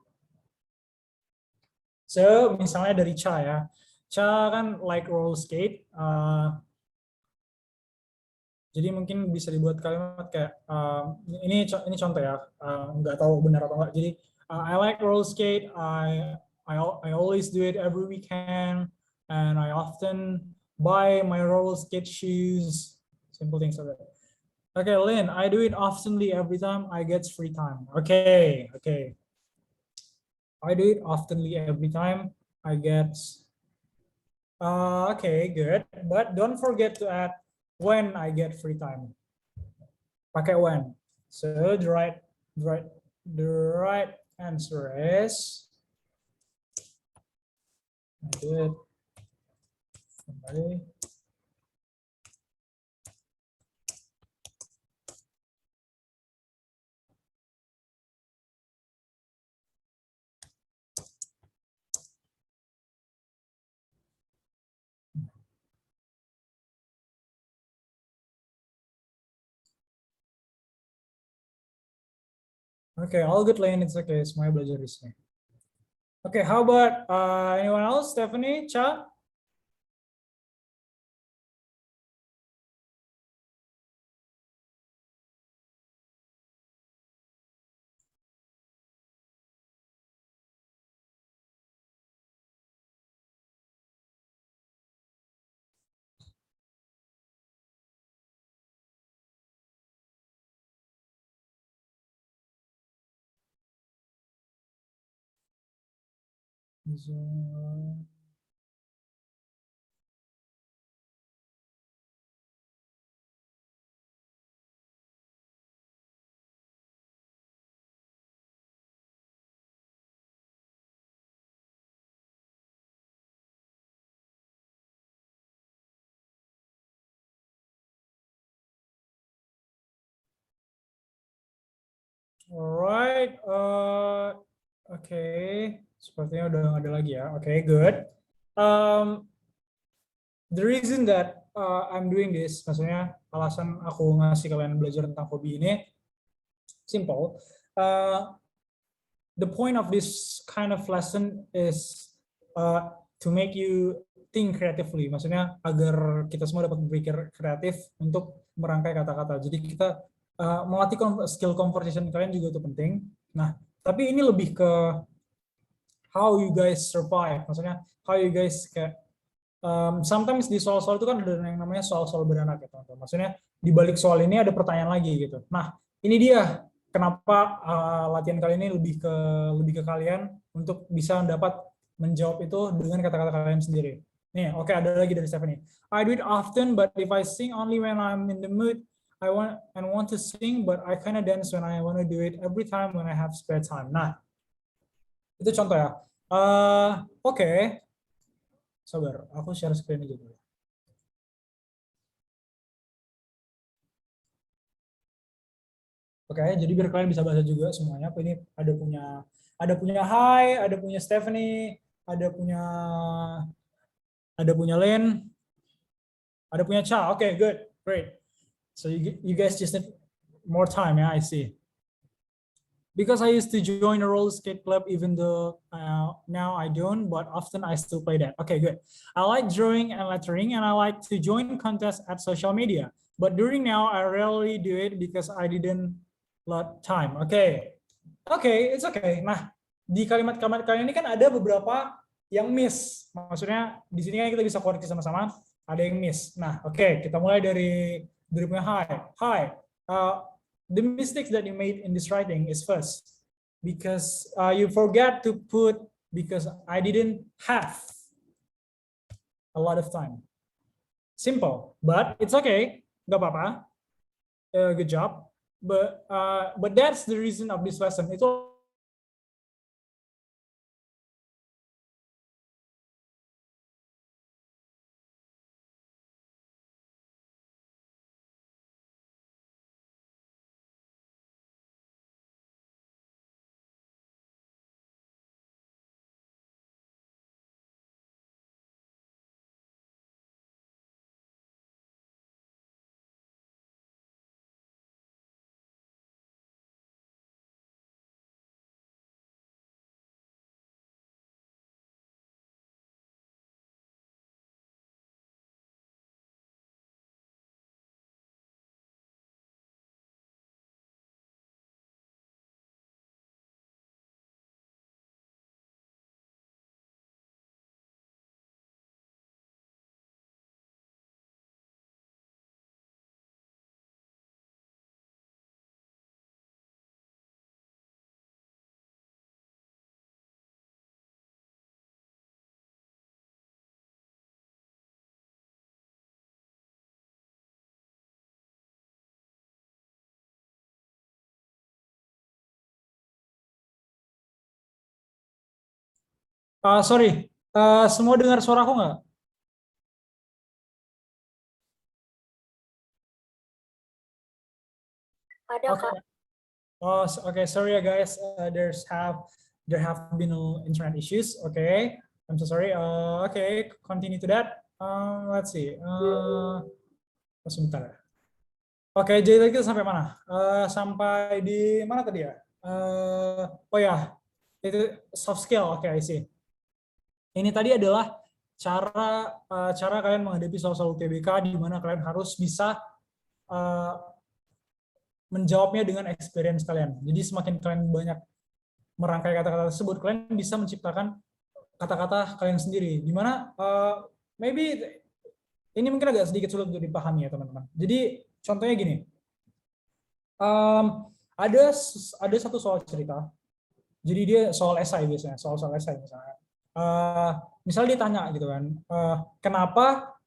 So, misalnya dari Cha ya. Cha kan like roller skate. Jadi mungkin bisa dibuat kalimat kayak, ini contoh ya, nggak tahu benar atau enggak. Jadi, I like roller skate. I always do it every weekend, and I often buy my roller skate shoes. Simple things like that. Okay, Lynn, I do it oftenly every time I get free time. Okay. I do it oftenly every time I get. Okay, good. But don't forget to add when I get free time. Pakai when. So the right answer is. I do it. Somebody. Okay, all good, Lane. It's okay. Semuanya belajar di sini. Okay, how about anyone else? Stephanie, Cha? Alright, okay. Sepertinya udah nggak ada lagi ya. Okay, good. The reason that I'm doing this, maksudnya alasan aku ngasih kalian belajar tentang hobi ini, simple. The point of this kind of lesson is to make you think creatively. Maksudnya agar kita semua dapat berpikir kreatif untuk merangkai kata-kata. Jadi kita melatih skill conversation kalian juga itu penting. Nah, tapi ini lebih ke how you guys survive. Maksudnya how you guys kayak sometimes di soal-soal itu kan ada yang namanya soal-soal beranak ya teman-teman. Maksudnya di balik soal ini ada pertanyaan lagi gitu. Nah, ini dia kenapa latihan kali ini lebih ke kalian untuk bisa dapat menjawab itu dengan kata-kata kalian sendiri. Nih, oke, ada lagi dari Stephanie. I do it often, but if I sing only when I'm in the mood, I want to sing, but I kind of dance when I want to do it every time when I have spare time. Nah, itu contoh ya. Oke. Sabar, aku share screen aja dulu. Oke, jadi biar kalian bisa baca juga semuanya. Ini ada punya Hai, ada punya Stephanie, ada punya Len, ada punya Cha. Oke, good, great. So you guys just need more time, yeah, I see. Because I used to join a roller skate club, even though now I don't, but often I still play that. Okay, good. I like drawing and lettering, and I like to join contests at social media. But during now, I rarely do it because I didn't lot time. Okay, it's okay. Nah, di kalimat-kalimat kalian ini kan ada beberapa yang miss. Maksudnya di sini kan kita bisa koreksi sama-sama. Ada yang miss. Nah, oke, kita mulai dari punya Hi. The mistakes that you made in this writing is first because you forget to put because I didn't have a lot of time. Simple, but it's okay. Gak apa-apa. Good job. But that's the reason of this lesson. Itu sorry, semua dengar suaraku nggak? Ada, Okay. Kak. Oh, okay. Sorry ya guys. There have been internet issues. Okay, I'm so sorry. Okay, continue to that. Let's see. Sebentar. Oke, jadi tadi kita sampai mana? Sampai di mana tadi ya? oh ya, itu soft skill. Oke, I see. Ini tadi adalah cara kalian menghadapi soal-soal UTBK di mana kalian harus bisa menjawabnya dengan experience kalian. Jadi semakin kalian banyak merangkai kata-kata tersebut, kalian bisa menciptakan kata-kata kalian sendiri. Di mana maybe ini mungkin agak sedikit sulit untuk dipahami ya teman-teman. Jadi contohnya gini, ada satu soal cerita. Jadi dia soal esai biasanya, soal esai misalnya. Misalnya dia tanya gitu kan, kenapa?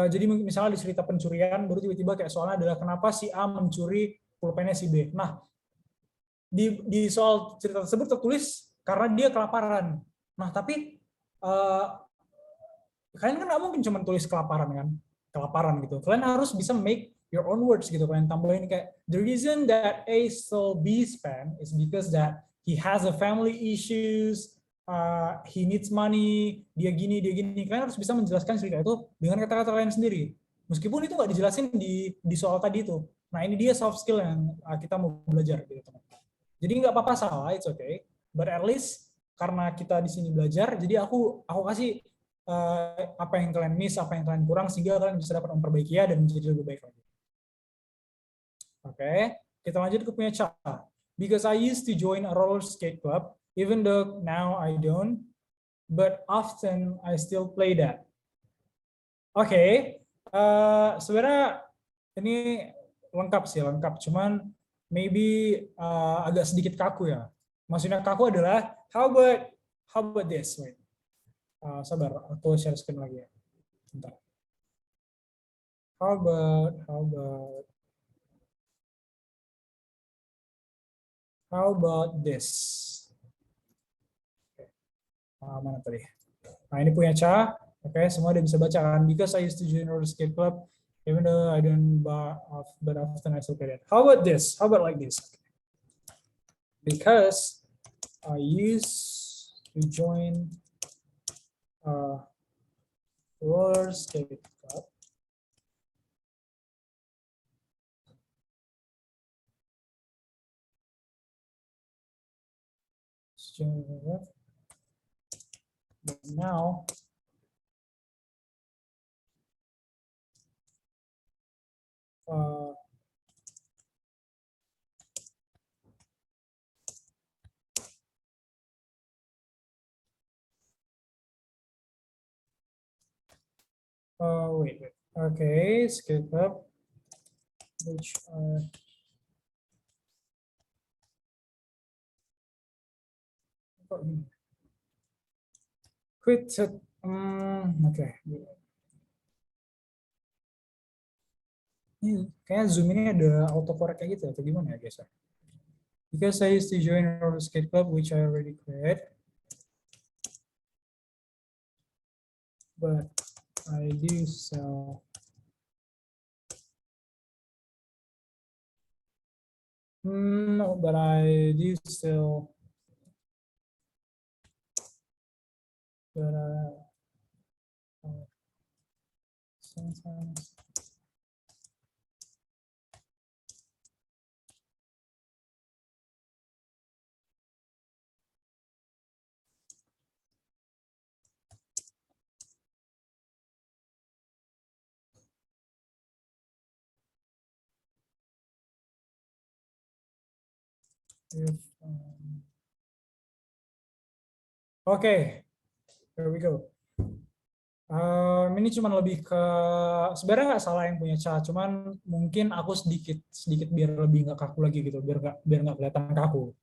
Jadi misalnya di cerita pencurian, baru tiba-tiba kayak soalnya adalah kenapa si A mencuri pulpennya si B. Nah, di soal cerita tersebut tertulis karena dia kelaparan. Nah, tapi kalian kan nggak mungkin cuma tulis kelaparan gitu. Kalian harus bisa make your own words gitu. Kalian tambahin kayak the reason that A stole B's pen is because that he has a family issues, he needs money, dia gini. Kalian harus bisa menjelaskan cerita itu dengan kata-kata kalian sendiri. Meskipun itu nggak dijelasin di soal tadi itu. Nah, ini dia soft skill yang kita mau belajar gitu teman-teman. Jadi nggak apa-apa salah, it's okay. But at least karena kita di sini belajar, jadi aku kasih apa yang kalian miss, apa yang kalian kurang, sehingga kalian bisa dapat memperbaikinya dan menjadi lebih baik lagi. Oke, kita lanjut ke punya cara. Because I used to join a roller skate club, even though now I don't, but often I still play that. Oke, sebenarnya ini lengkap, cuman maybe agak sedikit kaku ya. Maksudnya kaku adalah how about this? Wait. Sabar, aku share screen lagi ya. Bentar. How about this? Mana tadi? Nah, ini punya Cha. Oke, semua udah bisa baca kan? Because I used to join roller skate club, even though I don't, but often I still play that. How about this? How about like this? Because I used to join roller skate club. But now wait. Okay, skate club, which quit. Okay. Ini kayaknya Zoom ini ada autocorrect kayak gitu atau gimana ya guys? Because I used to join roller skate club, which I already quit, but I do sell. No, but I do still. But sometimes. Okay, here we go. Ini cuma lebih ke sebenarnya nggak salah yang punya Cha, cuman mungkin aku sedikit biar lebih nggak kaku lagi gitu, biar nggak kelihatan kaku.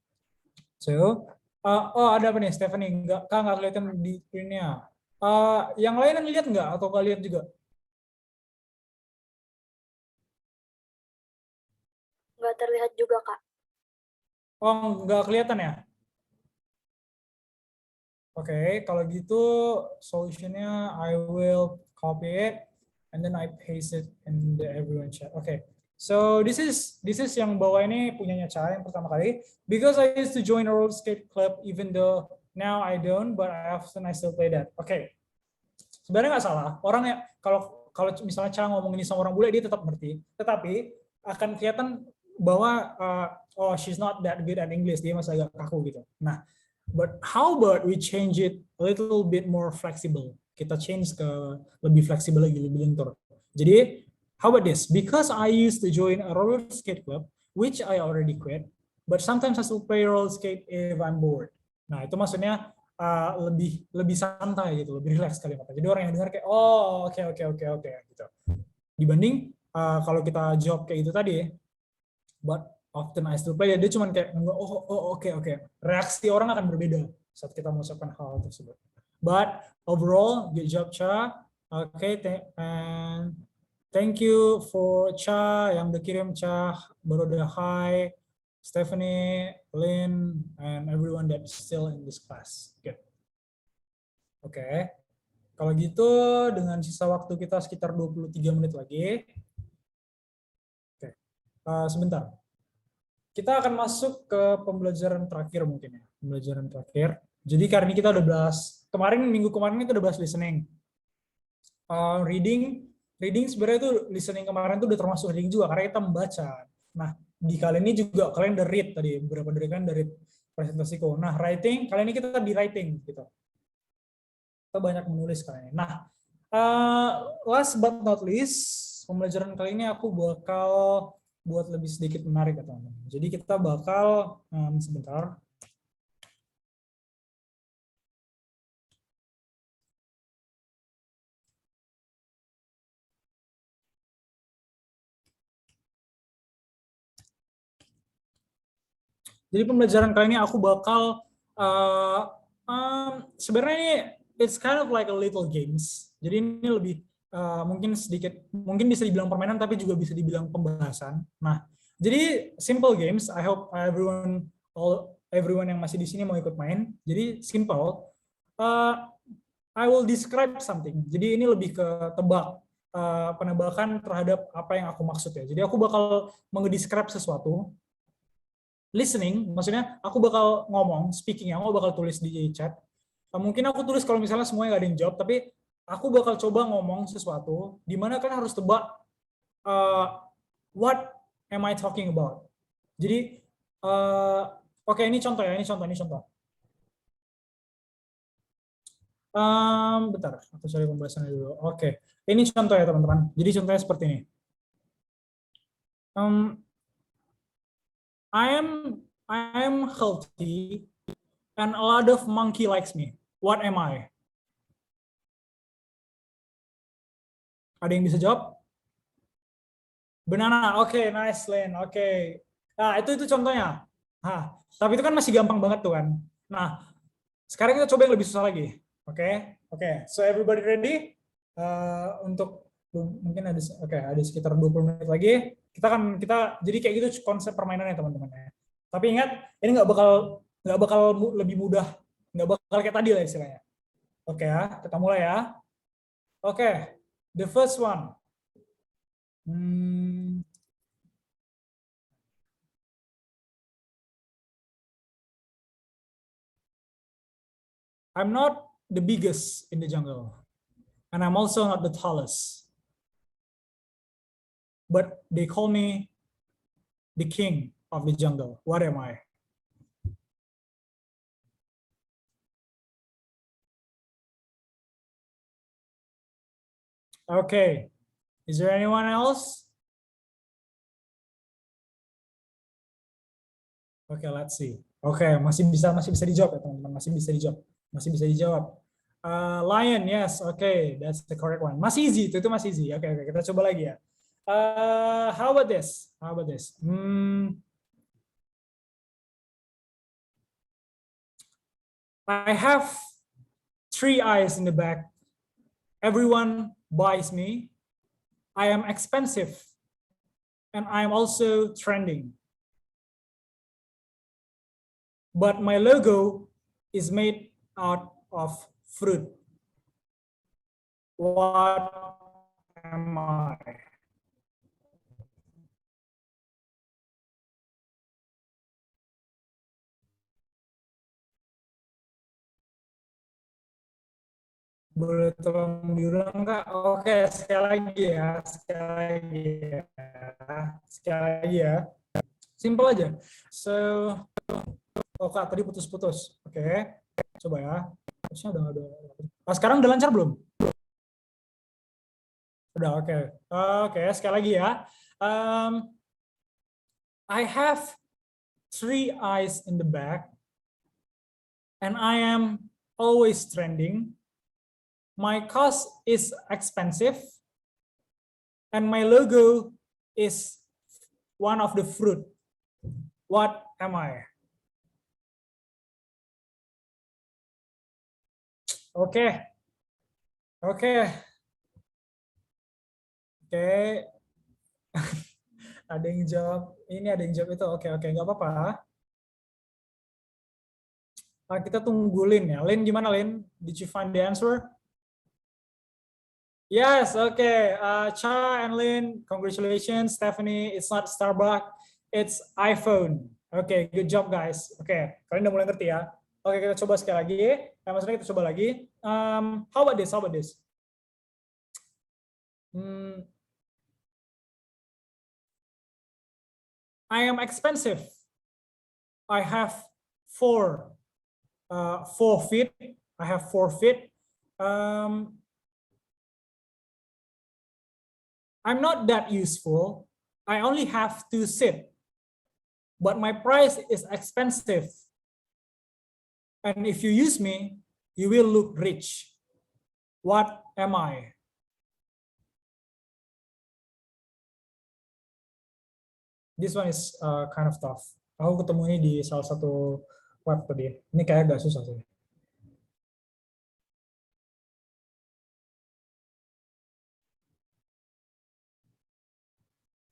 So, oh ada apa nih Stephanie? Nggak kelihatan di screen-nya. Yang lain yang lihat nggak atau nggak lihat juga? Nggak terlihat juga, Kak. Oh, nggak kelihatan ya? Oke, kalau gitu solutionnya I will copy it and then I paste it in the everyone chat. Oke, so this is yang bawah ini punyanya Cha yang pertama kali. Because I used to join a roller skate club even though now I don't, but I still play that. Oke, sebenarnya nggak salah. Orang ya kalau misalnya Cha ngomong ini sama orang bule dia tetap ngerti, tetapi akan kelihatan bahwa oh she's not that good at English, dia masih agak kaku gitu. Nah, but how about we change it a little bit more flexible? Kita change ke lebih fleksibel lagi, lebih lentur. Jadi, how about this? Because I used to join a roller skate club, which I already quit, but sometimes I still play roller skate if I'm bored. Nah, itu maksudnya lebih santai gitu, lebih relax kali mata. Jadi orang yang dengar kayak oh oke gitu. Dibanding kalau kita jawab kayak gitu tadi, but often I still play, dia cuma kayak oke. Reaksi orang akan berbeda saat kita mengucapkan hal tersebut. But overall, good job Cha. Okay, and thank you for Cha yang udah kirim Cha, baru udah hi, Stephanie, Lynn, and everyone that's still in this class. Good. Oke. Okay. Kalau gitu dengan sisa waktu kita sekitar 23 menit lagi. Oke. Okay. Sebentar. Kita akan masuk ke pembelajaran terakhir mungkin ya. Pembelajaran terakhir. Jadi karena ini kita udah bahas, minggu kemarin kita udah bahas listening. Reading sebenarnya itu listening kemarin itu udah termasuk reading juga karena kita membaca. Nah, di kali ini juga kalian udah read tadi, beberapa dari kalian udah read presentasiku. Nah, writing, kali ini kita di writing gitu. Kita banyak menulis kali ini. Nah, last but not least, pembelajaran kali ini aku bakal buat lebih sedikit menarik ya teman-teman. Jadi kita bakal sebentar. Jadi pembelajaran kali ini aku bakal sebenarnya ini it's kind of like a little games. Jadi ini lebih mungkin bisa dibilang permainan tapi juga bisa dibilang pembahasan. Nah, jadi simple games. I hope everyone yang masih di sini mau ikut main. Jadi simple. I will describe something. Jadi ini lebih ke penebakan terhadap apa yang aku maksud ya. Jadi aku bakal mengedescribe sesuatu. Listening, maksudnya aku bakal ngomong, speaking aku bakal tulis di chat. Mungkin aku tulis kalau misalnya semuanya nggak ada yang jawab, tapi aku bakal coba ngomong sesuatu, di mana kan harus tebak what am I talking about. Jadi, oke, ini contoh ya, ini contoh. Bentar, aku cari pembahasannya dulu. Oke, ini contoh ya teman-teman. Jadi contohnya seperti ini. I am healthy and a lot of monkey likes me. What am I? Ada yang bisa jawab? Banana. Oke, nice Len. Oke. Nah, itu contohnya. Nah, tapi itu kan masih gampang banget tuh kan. Nah, sekarang kita coba yang lebih susah lagi. Oke. So everybody ready? Untuk mungkin ada sekitar 20 menit lagi. Kita jadi kayak gitu konsep permainannya teman-teman ya. Tapi ingat, ini nggak bakal lebih mudah, nggak bakal kayak tadi lah istilahnya. Oke ya, kita mulai ya. Oke, the first one. I'm not the biggest in the jungle, and I'm also not the tallest. But they call me the king of the jungle. What am I? Okay. Is there anyone else? Okay, let's see. Okay, masih bisa dijawab ya teman-teman, masih bisa dijawab. Lion, yes, okay, that's the correct one. Masih easy, itu masih easy. Okay, kita coba lagi ya. How about this? I have 3 eyes in the back. Everyone buys me. I am expensive, and I am also trending. But my logo is made out of fruit. What am I? Boleh tolong diulang Kak? Oke, sekali lagi ya. Sekali lagi ya. Simple aja. So, oh Kak, tadi putus-putus. Oke, coba ya. Harusnya udah nggak ada. Sekarang udah lancar belum? Udah, oke. Oke, sekali lagi ya. I have 3 eyes in the back, and I am always trending. My cost is expensive, and my logo is one of the fruit. What am I? Oke. Ada yang jawab ini, ada yang jawab itu. Oke, nggak apa-apa. Kita tunggu Lin ya. Lin gimana Lin? Did you find the answer? Yes, okay. Cha and Lin, congratulations. Stephanie, it's not Starbucks, it's iPhone. Okay, good job guys. Okay, kalian udah mulai ngerti ya. Oke, kita coba sekali lagi. Maksudnya kita coba lagi. How about this? I am expensive. I have 4 feet. I have 4 feet. I'm not that useful. I only have to sit, but my price is expensive. And if you use me, you will look rich. What am I? This one is kind of tough. Aku ketemu ini di salah satu web tadi. Ini kayak agak susah sih.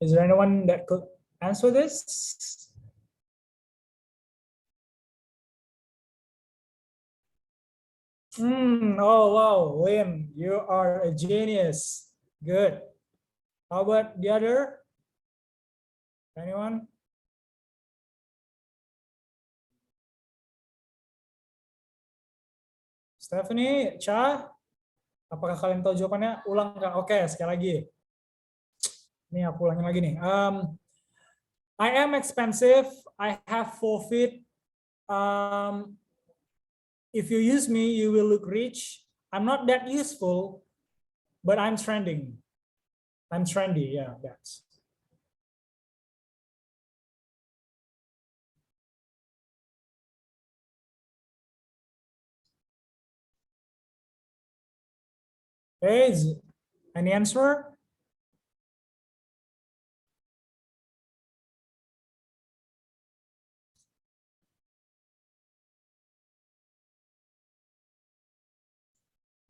Is there anyone that could answer this? Oh wow, Lynn, you are a genius. Good. How about the other? Anyone? Stephanie, Cha, apakah kalian tahu jawabannya? Ulang nggak? Oke, sekali lagi. Ini aku ulangin lagi nih. I am expensive. I have 4 feet. If you use me, you will look rich. I'm not that useful, but I'm trending. I'm trendy. Yeah, that's. Okay, any answer?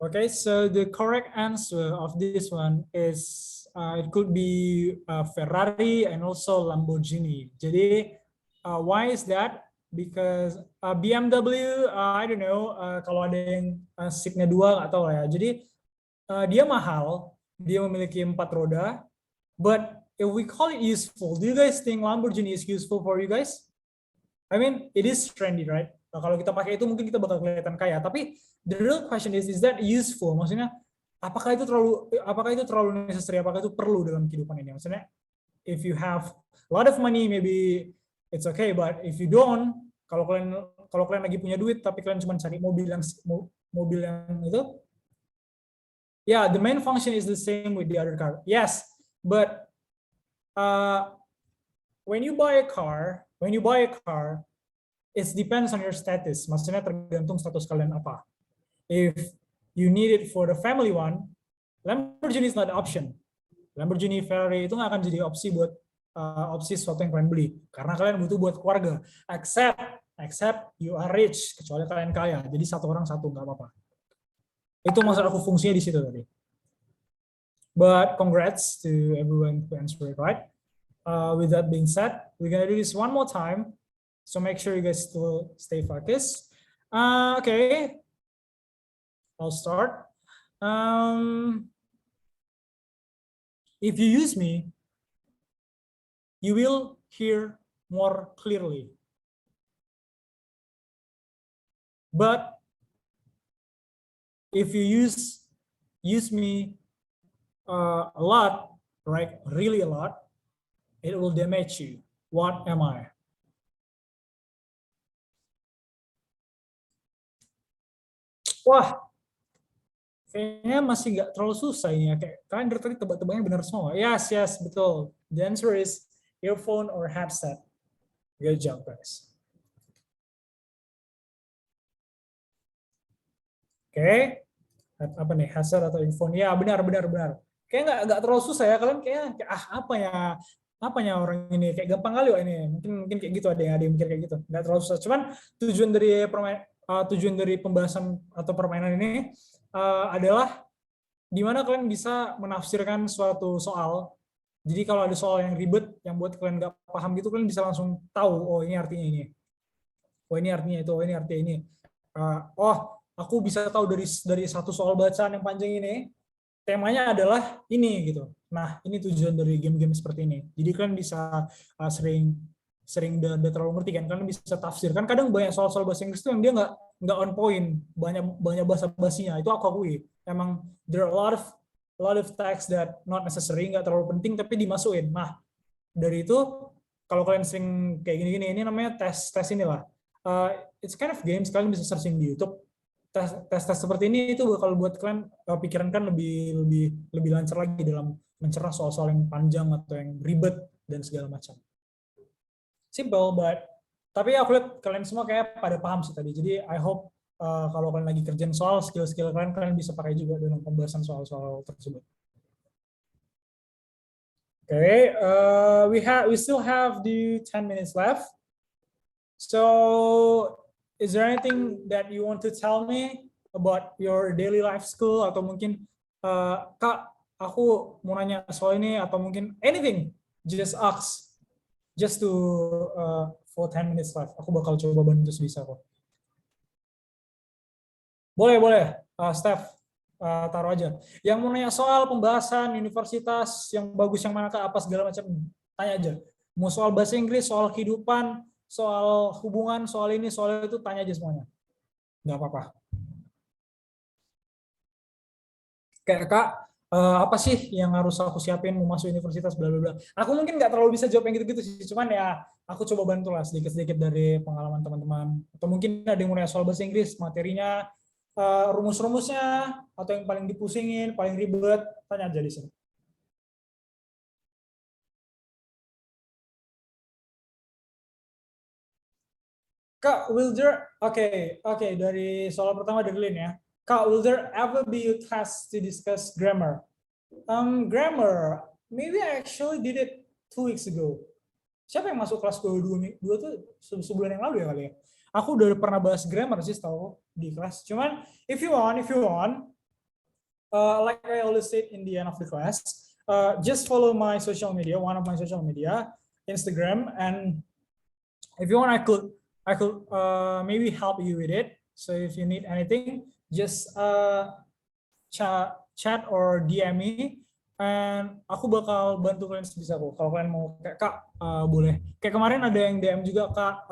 Okay, so the correct answer of this one is it could be Ferrari and also Lamborghini. Jadi why is that? Because BMW, I don't know, kalau ada yang seatnya 2 nggak tahu lah ya. Jadi dia mahal, dia memiliki 4 roda. But if we call it useful, do you guys think Lamborghini is useful for you guys? I mean, it is trendy, right? Nah, kalau kita pakai itu mungkin kita bakal kelihatan kaya. Tapi the real question is that useful? Maksudnya, apakah itu terlalu necessary? Apakah itu perlu dalam kehidupan ini? Maksudnya, if you have a lot of money, maybe it's okay. But if you don't, kalau kalian lagi punya duit, tapi kalian cuma cari mobil yang itu, yeah, the main function is the same with the other car. Yes, but when you buy a car, it depends on your status. Maksudnya tergantung status kalian apa. If you need it for the family one, Lamborghini is not an option. Lamborghini, Ferrari itu nggak akan jadi opsi buat opsi sesuatu yang kalian beli. Karena kalian butuh buat keluarga. Except you are rich, kecuali kalian kaya. Jadi satu orang satu, nggak apa-apa. Itu maksud aku fungsinya di situ tadi. But congrats to everyone who answered it right. With that being said, we're gonna do this one more time. So make sure you guys still stay focused. Okay, I'll start. If you use me, you will hear more clearly. But if you use me a lot, right, really a lot, it will damage you. What am I? Wah, kayaknya masih nggak terlalu susah ini ya. Kayak kalian dari tadi tebak-tebaknya benar semua. Yes, yes, betul. The answer is earphone or headset. Good job, guys. Oke, apa nih, headset atau earphone? Ya, benar, benar, benar. Kayak nggak terlalu susah ya. Kalian kayak apanya orang ini kayak gampang kali ini. Mungkin kayak gitu, ada yang mikir kayak gitu. Nggak terlalu susah. Cuman tujuan dari pembahasan atau permainan ini adalah di mana kalian bisa menafsirkan suatu soal. Jadi kalau ada soal yang ribet, yang buat kalian nggak paham gitu, kalian bisa langsung tahu, oh ini artinya ini. Oh ini artinya itu, oh ini artinya ini. Oh, aku bisa tahu dari satu soal bacaan yang panjang ini, temanya adalah ini gitu. Nah, ini tujuan dari game-game seperti ini. Jadi kalian bisa sering udah terlalu ngerti kan, kalian bisa tafsir. Kan kadang banyak soal-soal bahasa Inggris itu yang dia nggak on point, banyak bahasa basinya. Itu aku akui. Emang there are a lot of text that not necessary, nggak terlalu penting tapi dimasukin. Nah, dari itu kalau kalian sering kayak gini-gini, ini namanya tes inilah. It's kind of games, kalian bisa searching di YouTube. Tes seperti ini itu bakal buat kalian pikiran kan lebih lancar lagi dalam mencerna soal-soal yang panjang atau yang ribet dan segala macam. Simple, but tapi aku lihat kalian semua kayak pada paham sih tadi. Jadi I hope kalau kalian lagi kerjain soal, skill-skill kalian bisa pakai juga dalam pembahasan soal-soal tersebut. Okay, we still have the 10 minutes left. So, is there anything that you want to tell me about your daily life school atau mungkin Kak, aku mau nanya soal ini atau mungkin anything, just ask, just to for 10 minutes left. Aku bakal coba bantu sebisa kok. Boleh, Steph, taruh aja. Yang mau nanya soal pembahasan universitas yang bagus yang mana Kak, apa segala macam, tanya aja. Mau soal bahasa Inggris, soal kehidupan, soal hubungan, soal ini, soal itu, tanya aja semuanya. Nggak apa-apa. Kayak Kak, apa sih yang harus aku siapin mau masuk universitas, bla bla bla. Aku mungkin nggak terlalu bisa jawab yang gitu-gitu sih, cuman ya aku coba bantu lah sedikit-sedikit dari pengalaman teman-teman. Atau mungkin ada yang mau nanya soal bahasa Inggris, materinya, rumus-rumusnya, atau yang paling dipusingin, paling ribet, tanya aja di sini. Kak, Oke, dari soal pertama dari Lin ya. Kak, will there ever be a class to discuss grammar? Grammar, maybe I actually did it 2 weeks ago. Siapa yang masuk kelas 2 tuh sebulan yang lalu ya kali ya? Aku udah pernah bahas grammar sih tahu di kelas. Cuman if you want, like I always said in the end of the class, just follow my social media, one of my social media, Instagram, and if you want, I could maybe help you with it. So if you need anything, just chat or DM me, and aku bakal bantu kalian sebisa aku. Kalau kalian mau kayak Kak, boleh. Kayak kemarin ada yang DM juga Kak,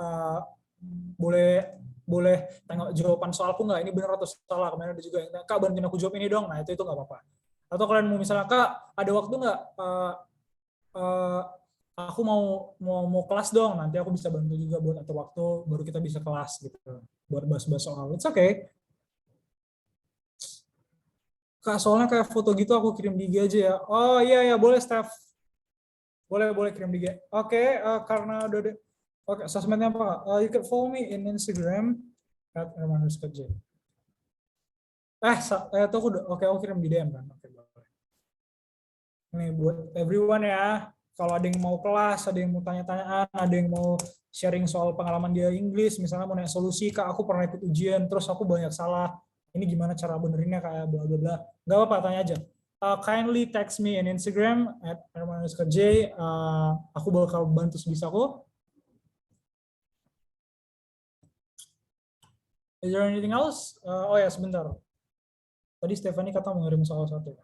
boleh tengok jawaban soalku nggak, ini benar atau salah. Kemarin ada juga yang Kak bantuin aku jawab ini dong. Nah itu nggak apa-apa. Atau kalian mau misalnya Kak ada waktu nggak? Aku mau kelas dong, nanti aku bisa bantu juga buat atur waktu, baru kita bisa kelas gitu, buat bahas-bahas soal. It's okay. Kak, soalnya kayak foto gitu aku kirim di IG aja ya. Oh iya, boleh Steph. Boleh kirim di IG. Oke, karena udah ada. Oke, sosmednya apa? You can follow me in Instagram @hermanus_j. Itu aku kirim di DM kan. Oke, boleh. Ini buat everyone ya. Kalau ada yang mau kelas, ada yang mau tanya-tanyaan, ada yang mau sharing soal pengalaman dia Inggris, misalnya mau nanya solusi, Kak aku pernah ikut ujian, terus aku banyak salah, ini gimana cara benerinnya kayak bla bla bla. Nggak apa-apa, tanya aja. Kindly text me in Instagram @hermanus_j. Aku bakal bantu sebisa aku. Is there anything else? Oh ya, sebentar. Tadi Stephanie kata mau ngirim soal satu.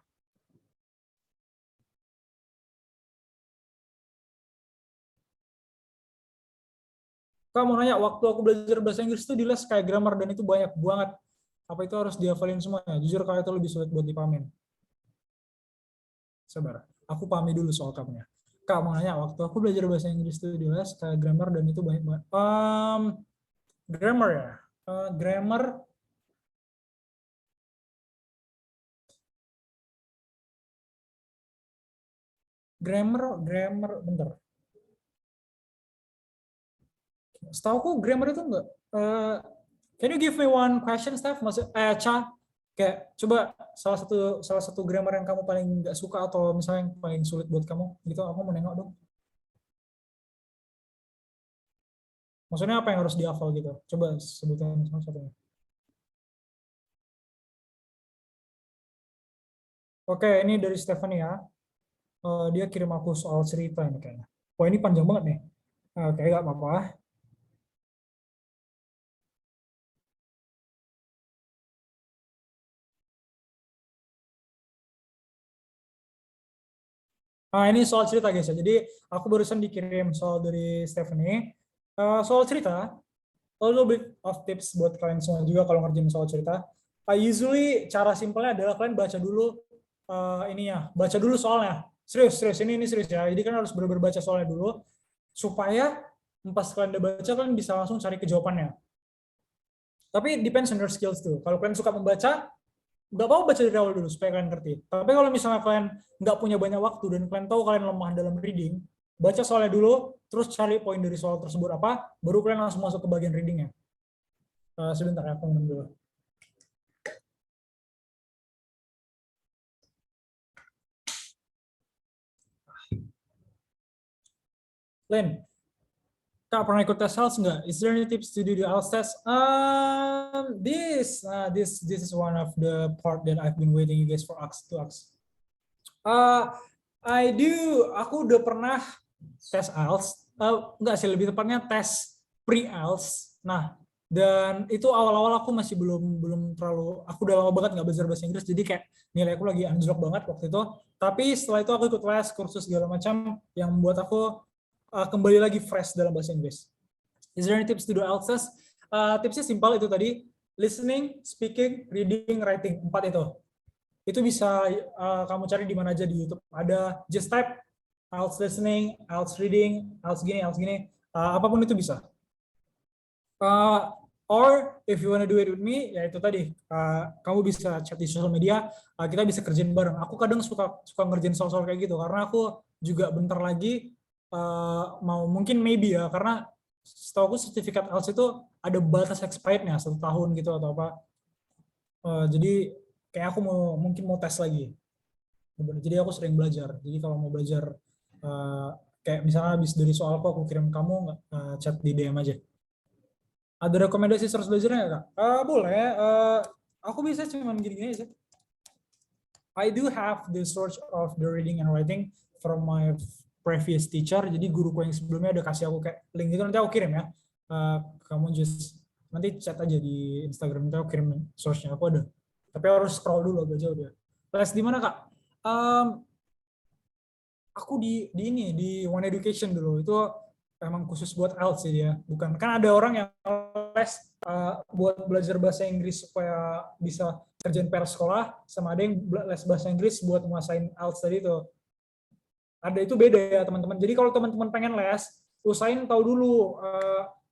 Kak mau nanya, waktu aku belajar bahasa Inggris itu di les kayak grammar dan itu banyak banget. Apa itu harus dihafalin semuanya? Jujur kalau itu lebih sulit buat dipahamin. Sabar, aku pahami dulu soal kamunya. Kak mau nanya, waktu aku belajar bahasa Inggris tuh di les kayak grammar dan itu banyak banget. Grammar ya. Grammar. Grammar, bentar. Setauku grammar itu enggak. Can you give me one question, Steph? Cha, kayak coba salah satu grammar yang kamu paling nggak suka atau misalnya yang paling sulit buat kamu, gitu. Aku mau nengok dong. Maksudnya apa yang harus dihafal gitu? Coba sebutin salah satunya. Oke, ini dari Stephanie ya. Dia kirim aku soal cerita ini kayaknya. Wah, ini panjang banget nih. Oke, nggak apa-apa. Ini soal cerita guys ya. Jadi aku barusan dikirim soal dari Stephanie. Soal cerita, a little bit of tips buat kalian semua juga kalau ngerjain soal cerita. Usually cara simpelnya adalah kalian baca dulu ininya, baca dulu soalnya. Serius, serius. Ini serius ya. Jadi kan harus benar-benar baca soalnya dulu supaya pas kalian udah baca kalian bisa langsung cari ke jawabannya. Tapi depends on your skills tuh. Kalau kalian suka membaca, nggak apa-apa baca dari awal dulu supaya kalian ngerti. Tapi kalau misalnya kalian nggak punya banyak waktu dan kalian tahu kalian lemah dalam reading, baca soalnya dulu, terus cari poin dari soal tersebut apa, baru kalian langsung masuk ke bagian readingnya. Sebentar ya, aku minum dulu. Len, Kak pernah ikut tes IELTS nggak? Is there any tips to do the IELTS test? This is one of the part that I've been waiting you guys for to ask. I do. Aku udah pernah tes IELTS. Enggak sih, lebih tepatnya tes pre-IELTS. Nah, dan itu awal-awal aku masih belum terlalu, aku udah lama banget nggak belajar bahasa Inggris, jadi kayak nilai aku lagi anjlok banget waktu itu. Tapi setelah itu aku ikut les, kursus segala macam yang membuat aku kembali lagi fresh dalam bahasa Inggris. Is there any tips to do IELTS test? Tipsnya simpel itu tadi, listening, speaking, reading, writing, 4 itu. Itu bisa kamu cari di mana aja di YouTube. Ada just type IELTS listening, IELTS reading, IELTS gini, apapun itu bisa. Or if you wanna do it with me, ya itu tadi, kamu bisa chat di sosial media, kita bisa kerjain bareng. Aku kadang suka ngerjain soal-soal kayak gitu, karena aku juga bentar lagi mau mungkin maybe ya, karena setahu aku sertifikat IELTS itu ada batas expirednya 1 tahun gitu atau apa. Jadi kayak aku mungkin mau tes lagi. Jadi aku sering belajar. Jadi kalau mau belajar kayak misalnya habis dari soal aku kirim kamu chat di DM aja. Ada rekomendasi source belajarnya nggak, Kak? Boleh. Aku bisa cuman gini-gini aja. I do have the source of the reading and writing from my previous teacher. Jadi guruku yang sebelumnya ada kasih aku kayak link itu, nanti aku kirim ya. Kamu just nanti chat aja di Instagram, nanti aku kirim source-nya, aku ada. Tapi harus scroll dulu agak jauh dia. Les di mana, Kak? Aku di ini di One Education dulu, itu emang khusus buat IELTS sih dia. Bukan, kan ada orang yang les buat belajar bahasa Inggris supaya bisa kerjain PR sekolah, sama ada yang les bahasa Inggris buat menguasain IELTS tadi itu. Ada, itu beda ya teman-teman. Jadi kalau teman-teman pengen les, usahain tahu dulu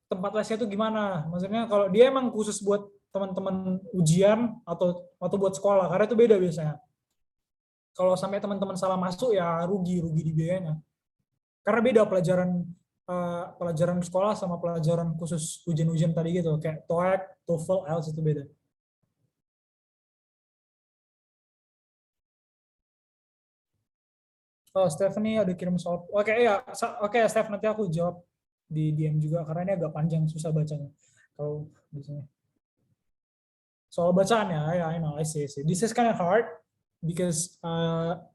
tempat lesnya itu gimana. Maksudnya kalau dia emang khusus buat teman-teman ujian atau buat sekolah, karena itu beda biasanya. Kalau sampai teman-teman salah masuk ya rugi di biayanya. Karena beda pelajaran sekolah sama pelajaran khusus ujian-ujian tadi gitu, kayak TOEIC, TOEFL, IELTS itu beda. Oh, Stephanie ada kirim soal. Oke ya, oke Steph, nanti aku jawab di DM juga karena ini agak panjang, susah bacanya. Kalau biasanya soal bacaan ya, I know, I see. This is kind of hard because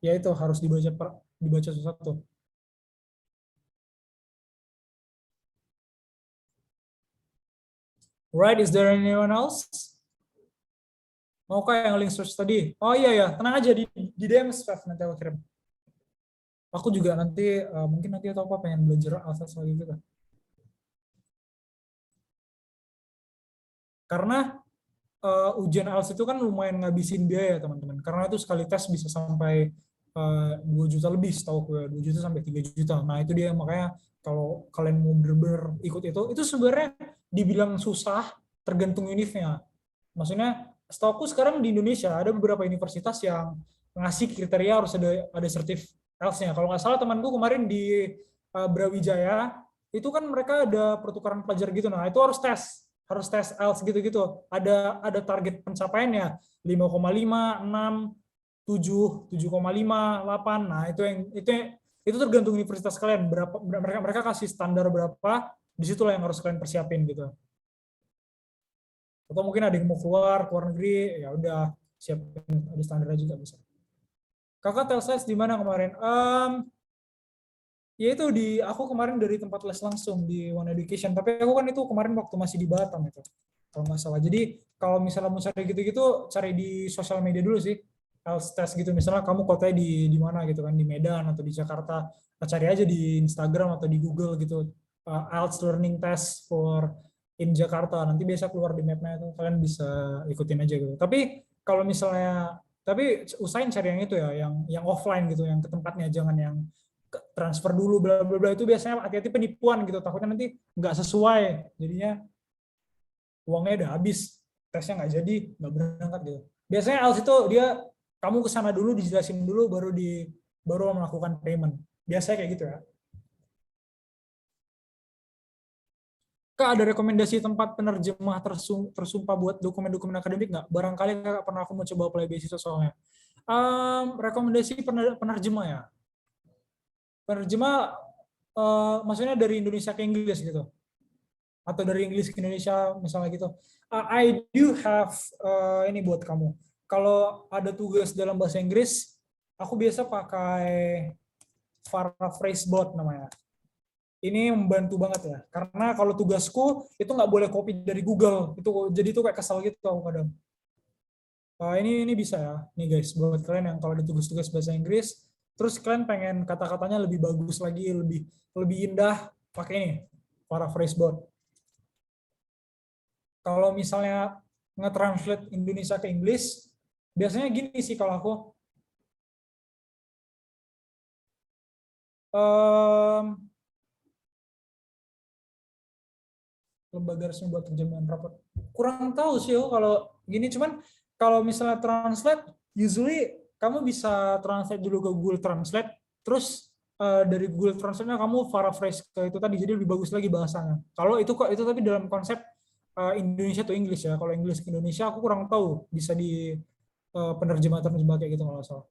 ya itu harus dibaca satu-satu. Right, is there anyone else? Mau kayak yang link search tadi? Oh iya ya, tenang aja di DM Steph, nanti aku kirim. Aku juga nanti mungkin nanti atau apa pengen belajar asas lagi gitu. Karena ujian ALS itu kan lumayan ngabisin biaya teman-teman. Karena itu sekali tes bisa sampai 2 juta lebih setahu gue, 2 juta sampai 3 juta. Nah itu dia, makanya kalau kalian mau bener-bener ikut itu sebenarnya dibilang susah tergantung univnya. Maksudnya setahu aku sekarang di Indonesia ada beberapa universitas yang ngasih kriteria harus ada sertif IELTS-nya. Kalau nggak salah temanku kemarin di Brawijaya itu kan mereka ada pertukaran pelajar gitu. Nah itu harus tes IELTS gitu-gitu. Ada target pencapaiannya 5,5, 6, 7, 7,5, 8. Nah, itu tergantung universitas kalian berapa mereka kasih standar berapa, di situlah yang harus kalian persiapin gitu. Atau mungkin ada yang mau keluar negeri, ya udah siapin ada standarnya juga bisa. Kakak Telsites di mana kemarin? Ya itu aku kemarin dari tempat les langsung di One Education, tapi aku kan itu kemarin waktu masih di Batam itu kalau nggak salah. Jadi kalau misalnya mau cari gitu-gitu cari di sosial media dulu sih, IELTS test gitu, misalnya kamu kotanya di mana gitu kan, di Medan atau di Jakarta. Nah, cari aja di Instagram atau di Google gitu, IELTS learning test for in Jakarta, nanti biasa keluar di mapnya itu, kalian bisa ikutin aja gitu. Tapi usahain cari yang itu ya, yang offline gitu, yang ke tempatnya, jangan yang transfer dulu bla bla bla, itu biasanya hati-hati penipuan gitu, takutnya nanti nggak sesuai, jadinya uangnya udah habis, tesnya nggak jadi, nggak berangkat gitu. Biasanya ALS itu dia kamu ke sana dulu dijelasin dulu baru melakukan payment. Biasanya kayak gitu ya. Kak, ada rekomendasi tempat penerjemah tersumpah buat dokumen-dokumen akademik nggak? Barangkali kakak pernah, aku mau coba apply beasiswa soalnya. Rekomendasi penerjemah ya. Penerjemah maksudnya dari Indonesia ke Inggris gitu, atau dari Inggris ke Indonesia misalnya gitu. I do have ini buat kamu. Kalau ada tugas dalam bahasa Inggris, aku biasa pakai Paraphrase Bot namanya. Ini membantu banget ya, karena kalau tugasku itu nggak boleh copy dari Google, itu jadi itu kayak kesal gitu aku kadang. Ini bisa ya, nih guys, buat kalian yang kalau ada tugas-tugas bahasa Inggris, terus kalian pengen kata-katanya lebih bagus lagi, lebih lebih indah, pakai ini, Paraphrase Bot. Kalau misalnya nge-translate Indonesia ke Inggris, biasanya gini sih kalau aku, um, lembaga resmi buat terjemahan rapor. Kurang tahu sih kalau gini, cuman kalau misalnya translate, usually kamu bisa translate dulu ke Google Translate, terus dari Google Translate-nya kamu paraphrase ke itu tadi, jadi lebih bagus lagi bahasanya. Kalau itu kok itu tapi dalam konsep Indonesia to English ya. Kalau English ke Indonesia aku kurang tahu, bisa di penerjemah kayak gitu kalau salah.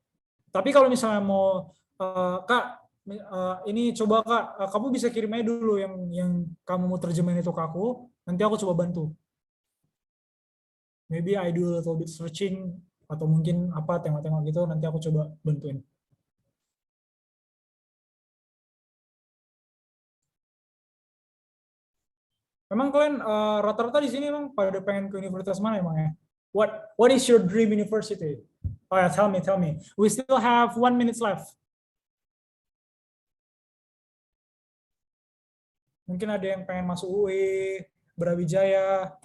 Tapi kalau misalnya mau Kak, ini coba Kak, kamu bisa kirim aja dulu yang kamu mau terjemahin itu ke aku, nanti aku coba bantu. Maybe I do a little bit searching, atau mungkin apa tengok-tengok gitu, nanti aku coba bantuin. Memang kalian rata-rata di sini emang pada pengen ke universitas mana emang ya? What is your dream university? Oh ya, tell me. We still have 1 minute left. Mungkin ada yang pengen masuk UI, Brawijaya.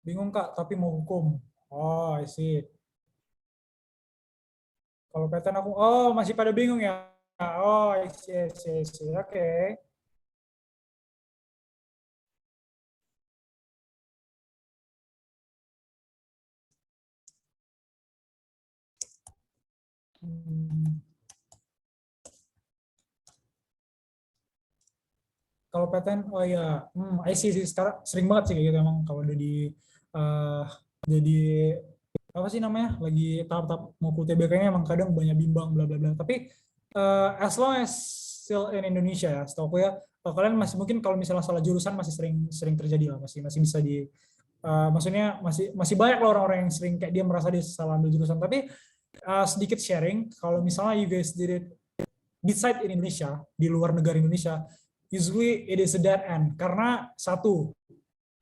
Bingung Kak, tapi mau hukum. Oh, I see. Kalau PTN aku, oh masih pada bingung ya. Oh, I see, I see, I see. Oke. Hmm. Kalau PTN, oh ya, I see sih, sekarang sering banget sih kayak gitu emang kalau udah uh, jadi apa sih namanya, lagi tahap-tahap mau ke UTBK-nya emang kadang banyak bimbang bla bla bla. Tapi as long as still in Indonesia ya, setahu aku ya, kalian masih mungkin kalau misalnya salah jurusan masih sering sering terjadi lah, masih masih bisa maksudnya masih masih banyak lah orang-orang yang sering kayak dia merasa dia salah ambil jurusan. Tapi sedikit sharing, kalau misalnya you guys did it beside in Indonesia, di luar negara Indonesia, usually it is a dead end. Karena satu,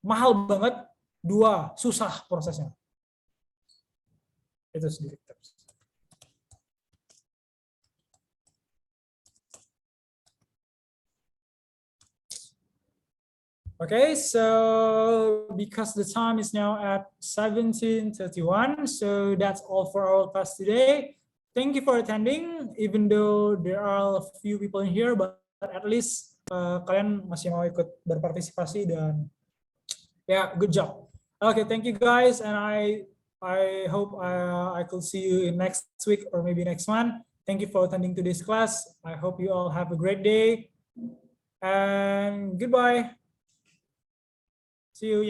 mahal banget, dua, susah prosesnya. Itu sedikit tips. Okay, so because the time is now at 17:31, so that's all for our class today. Thank you for attending, even though there are a few people in here, but at least kalian masih mau ikut berpartisipasi dan good job. Okay, thank you guys, and I hope I could see you in next week or maybe next month. Thank you for attending today's class. I hope you all have a great day, and goodbye. See you.